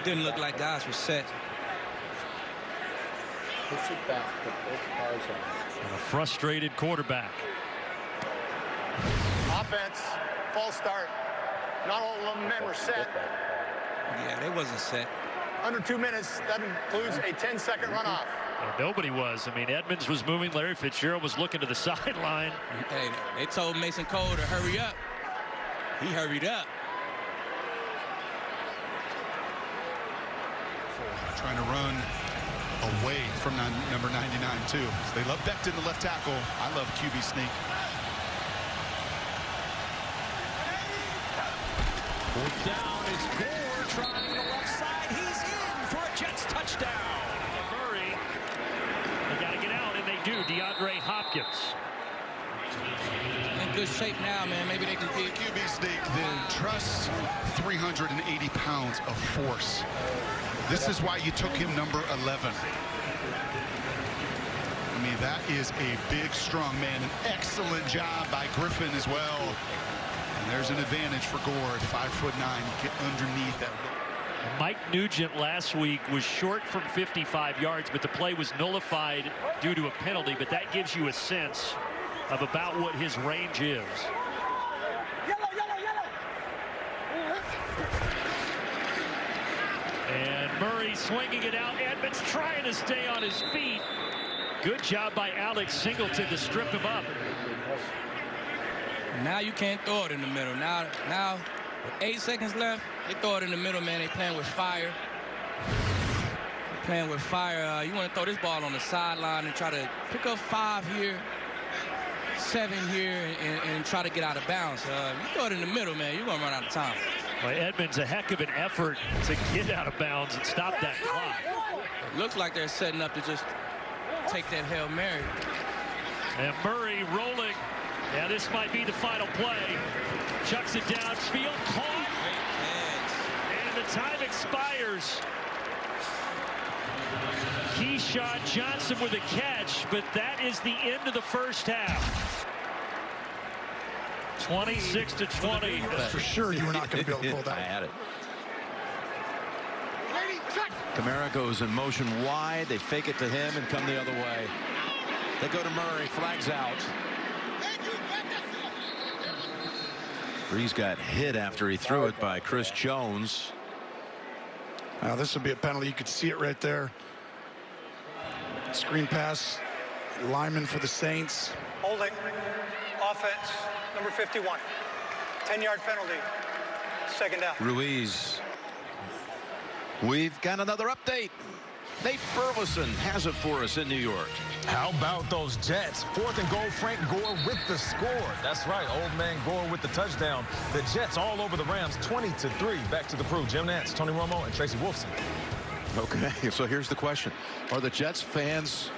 Didn't look like guys were set. Push it back, put both cars on. And a frustrated quarterback. Offense, false start. Not all of them men were set. Yeah, they wasn't set. Under 2 minutes, that includes a 10-second runoff. And nobody was. I mean, Edmonds was moving. Larry Fitzgerald was looking to the sideline. Hey, they told Mason Cole to hurry up. He hurried up. Trying to run away from number 99, too. They love Becton, the left tackle. I love QB sneak. Fourth down is Gore trying the left side. He's in for a Jets touchdown. Murray, they got to get out, and they do. DeAndre Hopkins. In good shape now, man. Maybe they can get QB sneak, then trust 380 pounds of force. This is why you took him number 11. I mean, that is a big, strong man. An excellent job by Griffin as well. And there's an advantage for Gore at 5'9". Get underneath that. Mike Nugent last week was short from 55 yards, but the play was nullified due to a penalty. But that gives you a sense of about what his range is. And Murray swinging it out. Edmonds trying to stay on his feet. Good job by Alex Singleton to strip him up. Now you can't throw it in the middle. Now with 8 seconds left, they throw it in the middle, man. They playing with fire. Playing with fire. You want to throw this ball on the sideline and try to pick up 5 here, 7 here, and try to get out of bounds. You throw it in the middle, man, you're going to run out of time. Well, Edmonds, a heck of an effort to get out of bounds and stop that clock. It looks like they're setting up to just take that Hail Mary. And Murray rolling. Yeah, this might be the final play. Chucks it downfield, caught. And the time expires. Keyshawn Johnson with a catch, but that is the end of the first half. 26-20. For sure you were not going to be able to pull that. I had it. Kamara goes in motion wide. They fake it to him and come the other way. They go to Murray. Flags out. Breeze got hit after he threw it by Chris Jones. Now this would be a penalty. You could see it right there. Screen pass. Lineman for the Saints. Holding. Offense. Number 51. 10-yard penalty. Second down. Ruiz. We've got another update. Nate Burleson has it for us in New York. How about those Jets? 4th and goal, Frank Gore with the score. That's right, old man Gore with the touchdown. The Jets all over the Rams, 20-3. Back to the crew. Jim Nantz, Tony Romo, and Tracy Wolfson. Okay, so here's the question. Are the Jets fans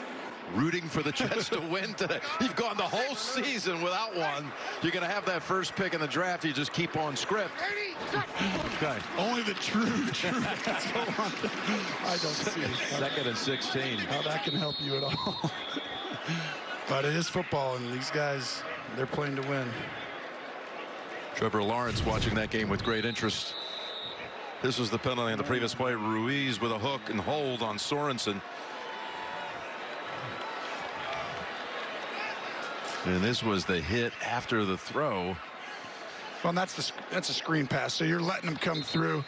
rooting for the Jets to win today? You've gone the whole season without one. You're going to have that first pick in the draft. You just keep on script. Okay. Only the true fans go on. I don't see it. 2nd and 16. How that can help you at all. But it is football, and these guys, they're playing to win. Trevor Lawrence watching that game with great interest. This was the penalty on the previous play. Ruiz with a hook and hold on Sorensen. And this was the hit after the throw. Well, that's a screen pass, so you're letting them come through.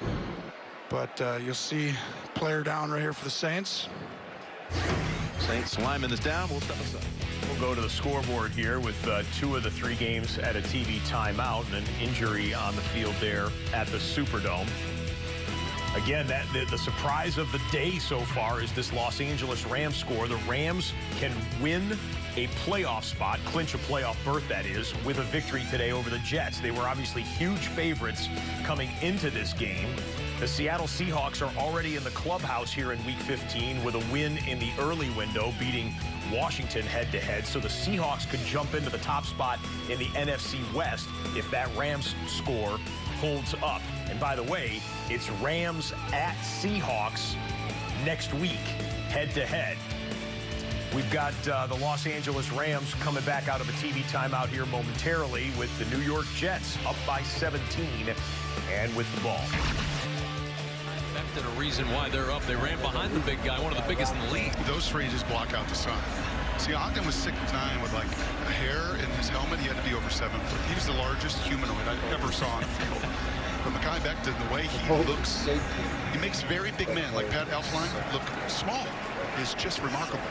But you'll see player down right here for the Saints. Saints lineman is down. We'll step aside. We'll go to the scoreboard here with 2 of the 3 games at a TV timeout and an injury on the field there at the Superdome. Again, the surprise of the day so far is this Los Angeles Rams score. The Rams can win a playoff spot, clinch a playoff berth, that is, with a victory today over the Jets. They were obviously huge favorites coming into this game. The Seattle Seahawks are already in the clubhouse here in Week 15 with a win in the early window, beating Washington head-to-head. So the Seahawks could jump into the top spot in the NFC West if that Rams score holds up. And by the way, it's Rams at Seahawks next week, head-to-head. We've got the Los Angeles Rams coming back out of a TV timeout here momentarily with the New York Jets up by 17 and with the ball. Expected a reason why they're up. They ran behind the big guy, one of the biggest in the league. Those 3 just block out the sun. See, Ogden was 6'9" with like a hair in his helmet. He had to be over 7 foot. He was the largest humanoid I ever saw on a field. But Mekhi Becton, the way he looks, he makes very big men like Pat Elflein look small. Is just remarkable.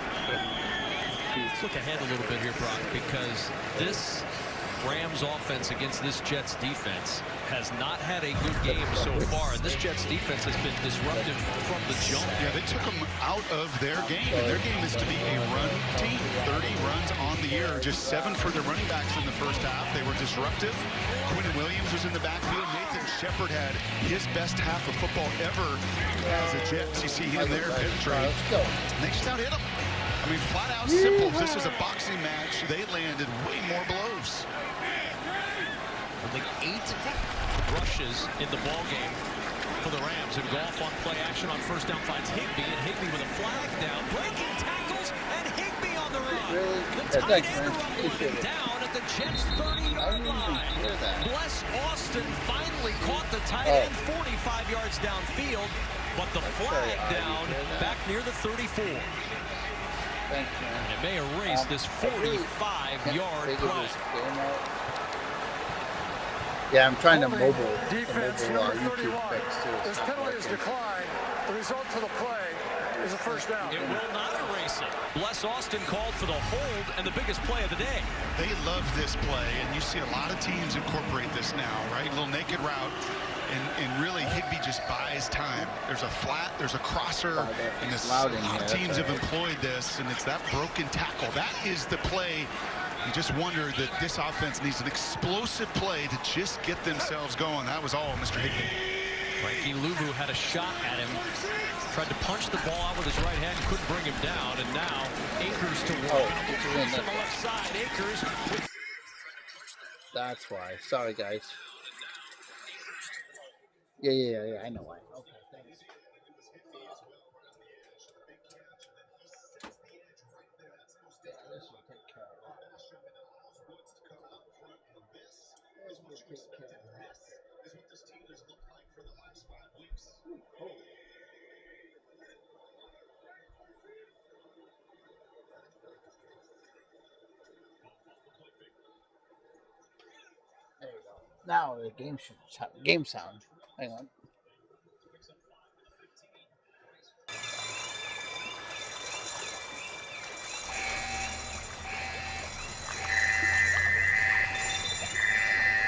Let's look ahead a little bit here, Brock, because this Rams offense against this Jets defense has not had a good game so far, and this Jets defense has been disruptive from the jump. Yeah, they took them out of their game, and their game is to be a run team. 30 runs on the year, just 7 for their running backs in the first half. They were disruptive. Quinton Williams was in the backfield. Nathan Shepard had his best half of football ever as a Jets. You see him there penetrate. And they just out-hit him. I mean, flat out simple. If this was a boxing match, they landed way more blows. Only 8 rushes in the ball game for the Rams. And Goff on play action on first down finds Higbee, and Higbee with a flag down, breaking tackles, and Higbee on the run. The tight end rumbling down at the Jets' 30-yard line. Bless Austin finally caught the tight end 45 yards downfield, but the flag down back near the 34. And it may erase this 45-yard play. Yeah, I'm trying to mobile Defense number 31. This penalty is declined. The result to the play is a first down. It will not erase it. Bless Austin called for the hold and the biggest play of the day. They love this play, and you see a lot of teams incorporate this now, right? A little naked route, and really Higbee just buys time. There's a flat, there's a crosser, and a lot of teams have employed this, and it's that broken tackle. That is the play. You just wonder that this offense needs an explosive play to just get themselves going. That was all Mr. Higbee. Frankie Luvu had a shot at him. Tried to punch the ball out with his right hand, couldn't bring him down, and now Akers to one. On the left side, Akers. That's why. Sorry, guys. Yeah, I know why. Okay, thanks. This will take care of that. This will take care of that. Is what this team has looked like for the last 5 weeks. There you go. Now the game should game sound. Hang on.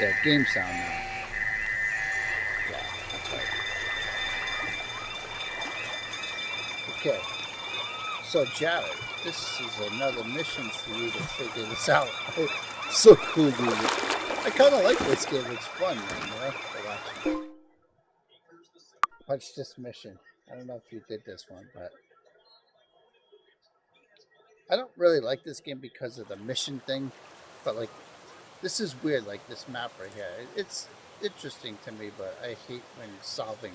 Yeah, game sound now. Yeah, that's right. Okay. So Jared, this is another mission for you to figure this out. So cool, dude. I kind of like this game. It's fun, man. You know? Watch this mission. I don't know if you did this one, but I don't really like this game because of the mission thing. But like, this is weird. Like this map right here. It's interesting to me, but I hate when solving.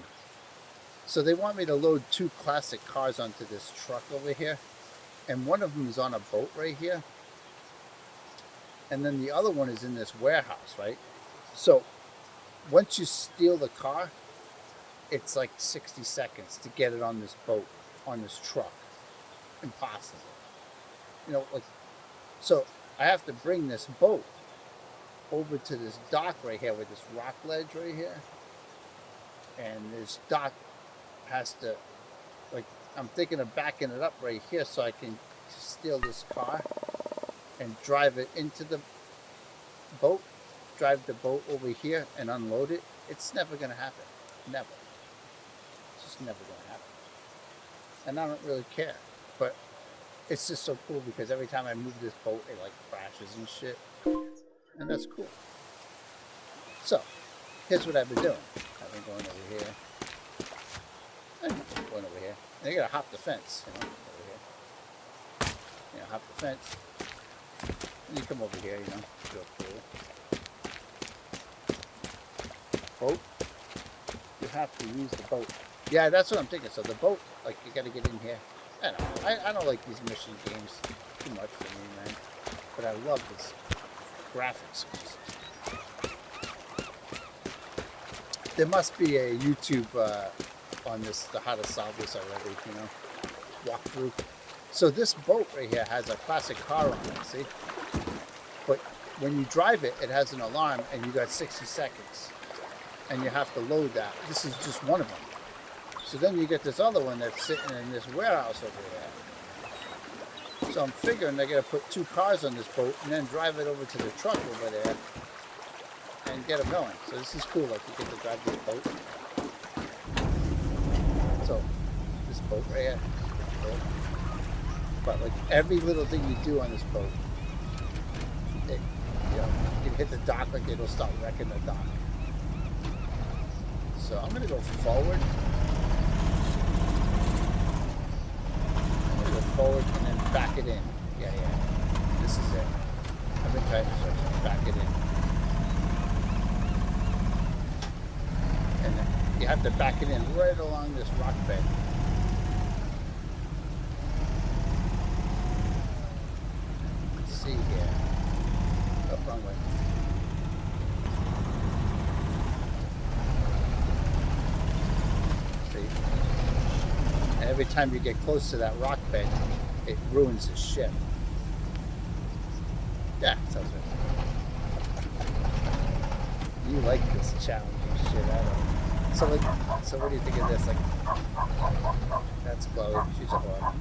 So they want me to load 2 classic cars onto this truck over here. And one of them is on a boat right here. And then the other one is in this warehouse, right? So once you steal the car, it's like 60 seconds to get it on this boat, on this truck. Impossible. You know, like, so I have to bring this boat over to this dock right here with this rock ledge right here. And this dock has to, like, I'm thinking of backing it up right here so I can steal this car and drive it into the boat, drive the boat over here and unload it. It's never going to happen. Never. It's just never going to happen. And I don't really care. But it's just so cool because every time I move this boat, it like crashes and shit. And that's cool. So, here's what I've been doing. I've been going over here. And going over here. And you gotta hop the fence, you know, over here. You know, hop the fence. And you come over here, you know, real cool. Boat. You have to use the boat. Yeah, that's what I'm thinking. So the boat, like, you gotta get in here. I don't like these mission games too much for me, man. But I love this graphics. There must be a YouTube on this, how to solve this already, you know, walkthrough. So this boat right here has a classic car on it, see? But when you drive it, it has an alarm and you got 60 seconds. And you have to load that. This is just one of them. So then you get this other one that's sitting in this warehouse over there. So I'm figuring they're going to put 2 cars on this boat and then drive it over to the truck over there and get them going. So this is cool, like you get to drive this boat. So this boat right here. But like every little thing you do on this boat, it, you know, you can hit the dock, like it'll start wrecking the dock. So I'm going to go forward. Forward and then back it in. Yeah. This is it. I've been trying to back it in. And then you have to back it in right along this rock bed. Let's see here. Oh, wrong way. Every time you get close to that rock bed, it ruins the ship. Yeah, sounds right. You like this challenging shit, I don't. So what do you think of this? Like, that's Chloe. She's a dog.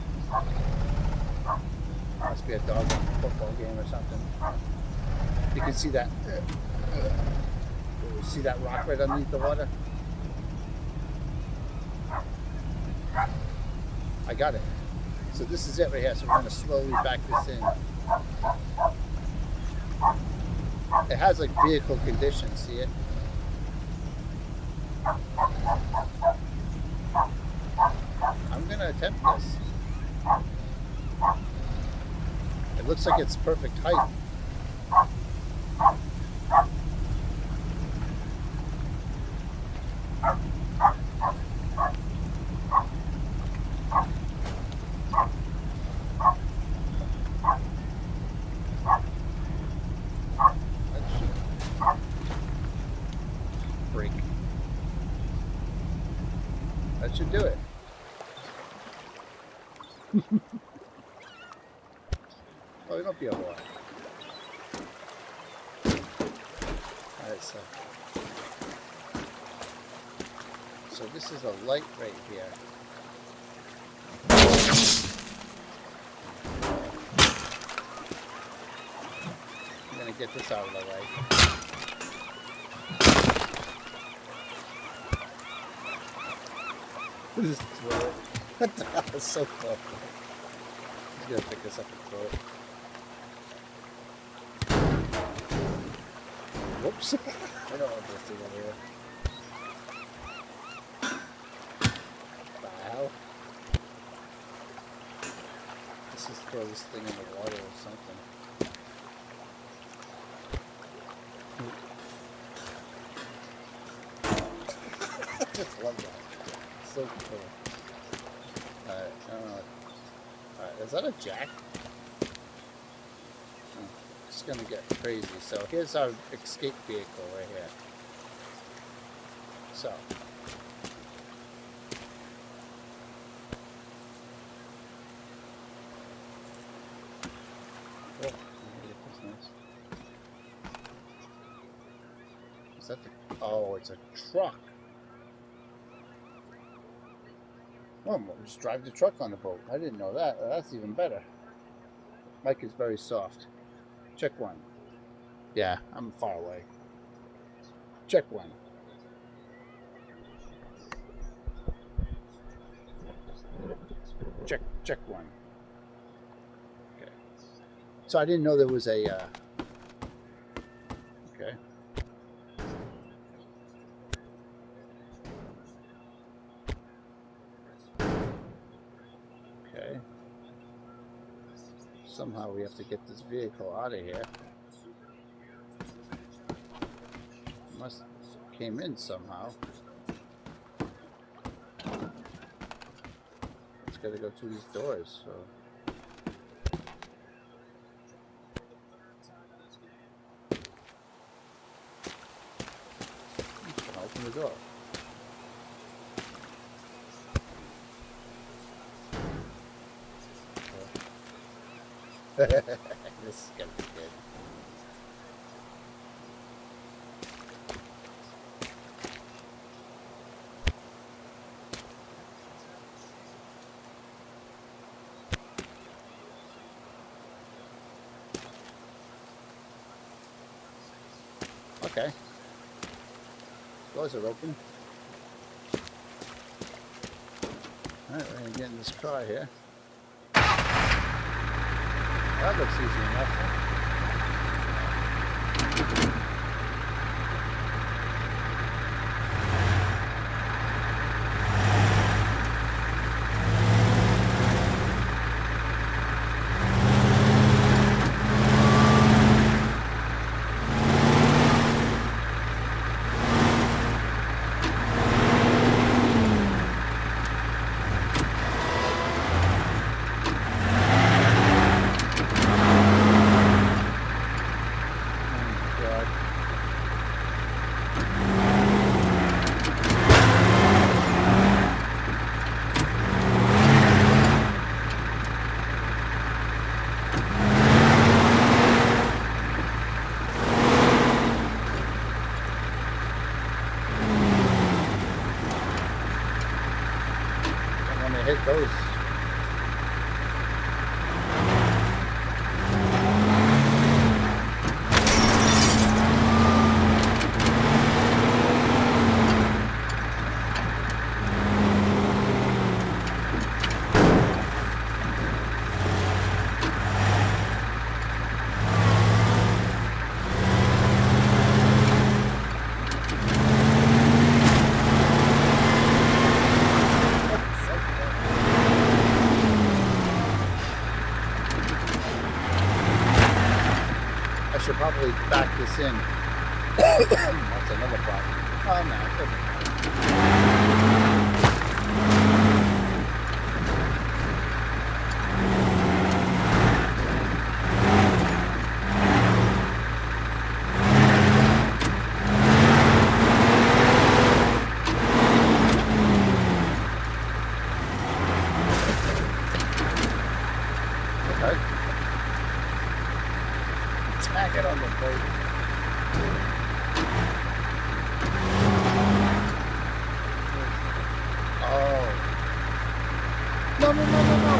Must be a dog on a football game or something. You can see that. See that rock right underneath the water? I got it. So this is it right here. So we're going to slowly back this in. It has like vehicle conditions, see it? I'm going to attempt this. It looks like it's perfect height. That should do it. Oh, you don't be a boy. Alright, so this is a light right here. I'm gonna get this out of the way. Just throw it. What the hell is so close? gonna pick this up and throw it. Whoops. I don't want this thing over here. Wow. Let's just throw this thing in the water or something. I just love that. So cool. Alright, I don't know. Alright, is that a jack? It's gonna get crazy. So here's our escape vehicle right here. So is that the, oh, it's a truck. Well, we'll just drive the truck on the boat. I didn't know that. That's even better. Mike is very soft. Check one. Yeah, I'm far away. Check one. Check one. Okay. So I didn't know there was a. Okay. Okay. Somehow we have to get this vehicle out of here. Must came in somehow. It's got to go through these doors. So. Open the door. This is gonna be good. Okay. Doors are open. Alright, we're gonna get in this car here. That looks easy enough. Hit those. Should probably back this in. That's another problem. Oh no, it doesn't okay. Tack it on the boat. Oh. No, no, no, no, no.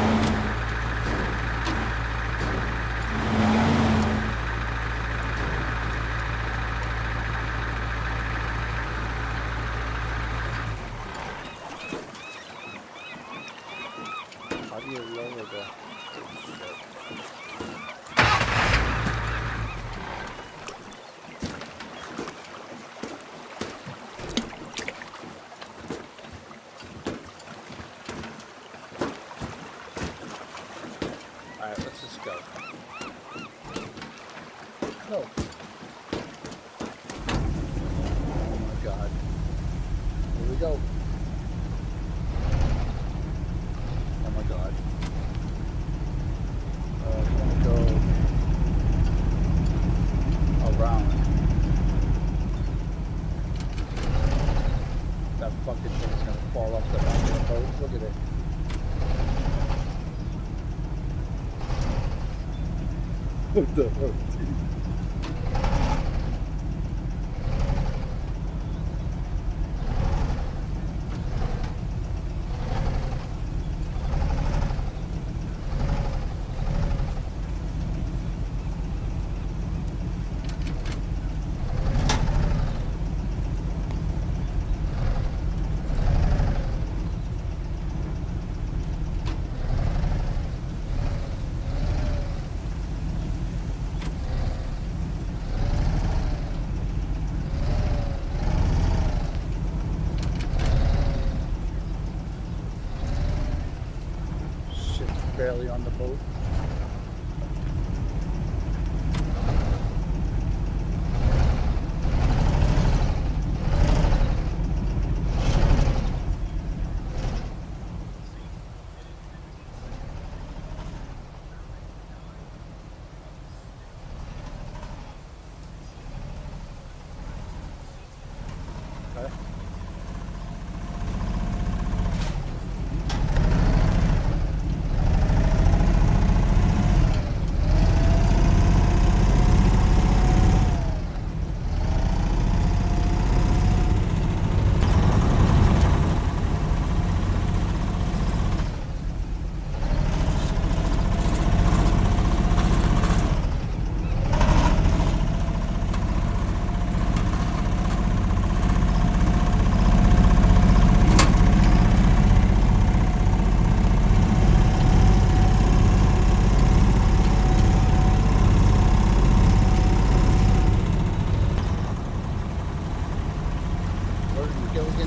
How do you lower the... go. Oh my God. I'm gonna go around. That fucking thing's gonna fall off the back of the boat. Look at it. What the fuck, dude? Barely on the boat. Okay.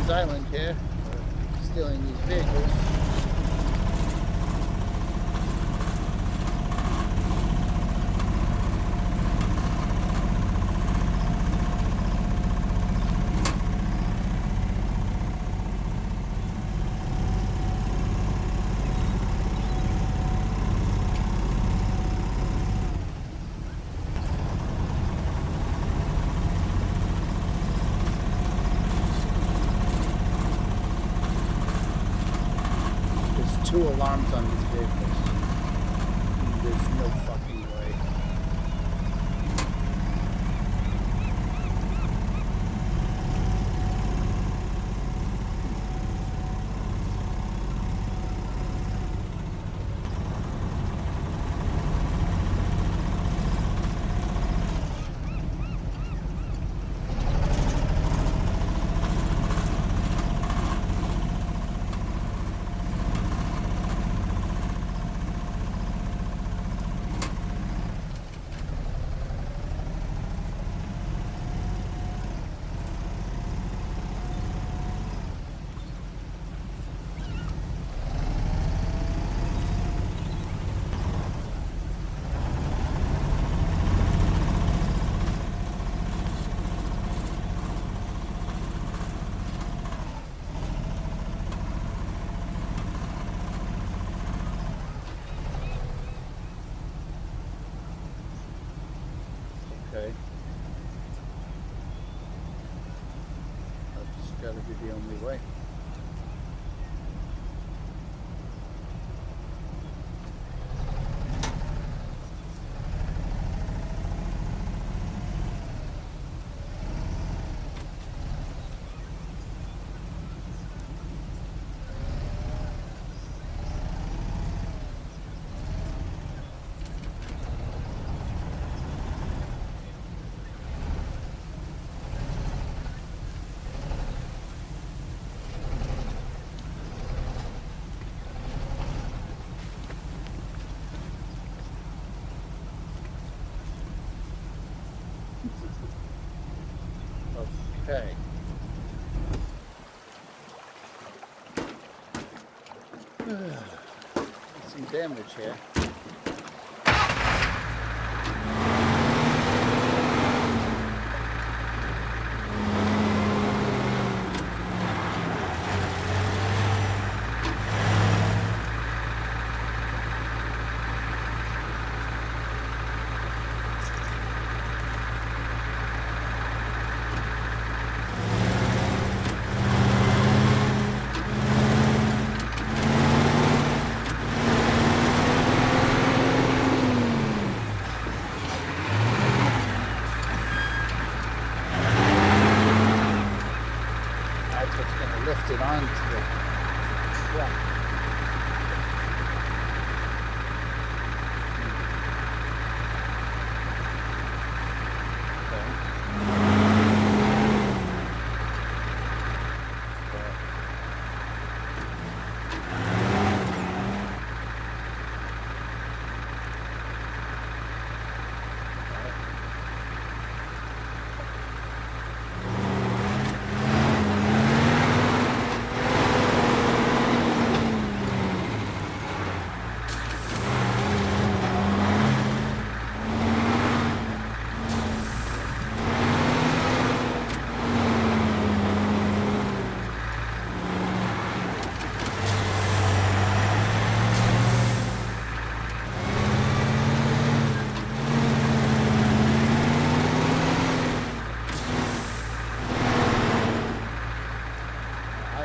Island here, stealing these vehicles. Two alarms on these vehicles. There's no fucking way. Okay. That's gotta be the only way. Okay. Some damage here. it onto the truck.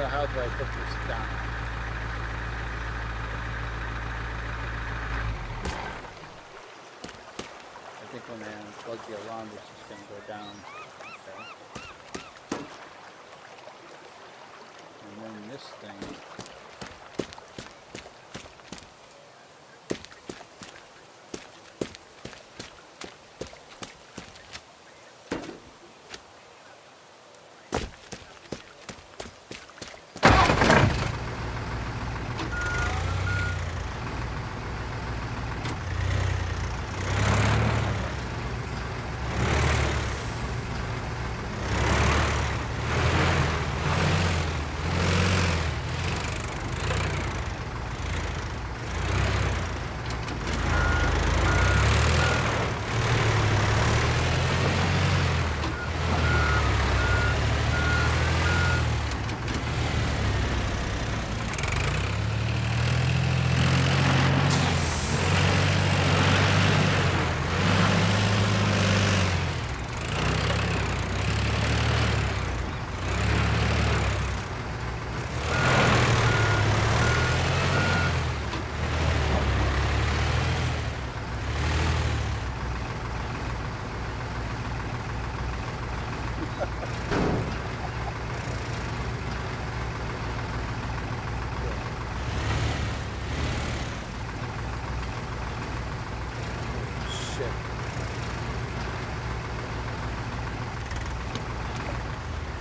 How do I put this down? I think when I unplug the alarm, it's just going to go down. Okay. And then this thing.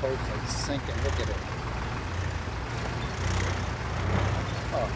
Boat's like sinking. Look at it. Oh.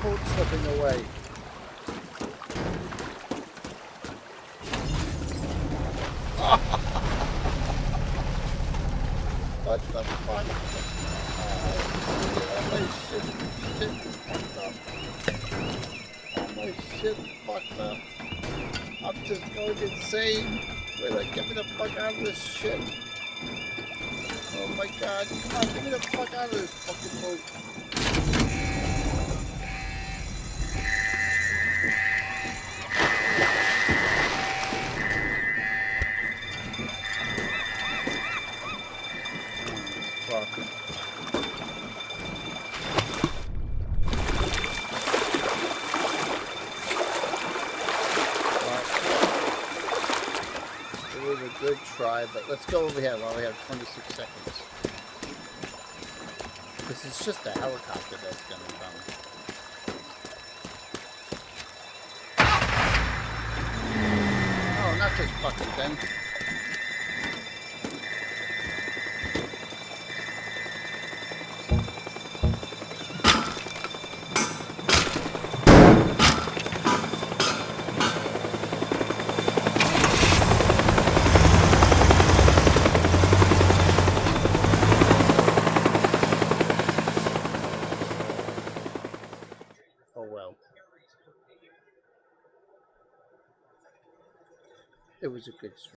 Boat's slipping away. What the fuck? All my shit fucked up. I'm just going insane. Wait, like, get me the fuck out of this shit. Oh my god, come on, get me the fuck out of this fucking boat. Good try, but let's go over here while we have 26 seconds. Because it's just a helicopter that's going to come. Oh, not this fucking thing. It was a good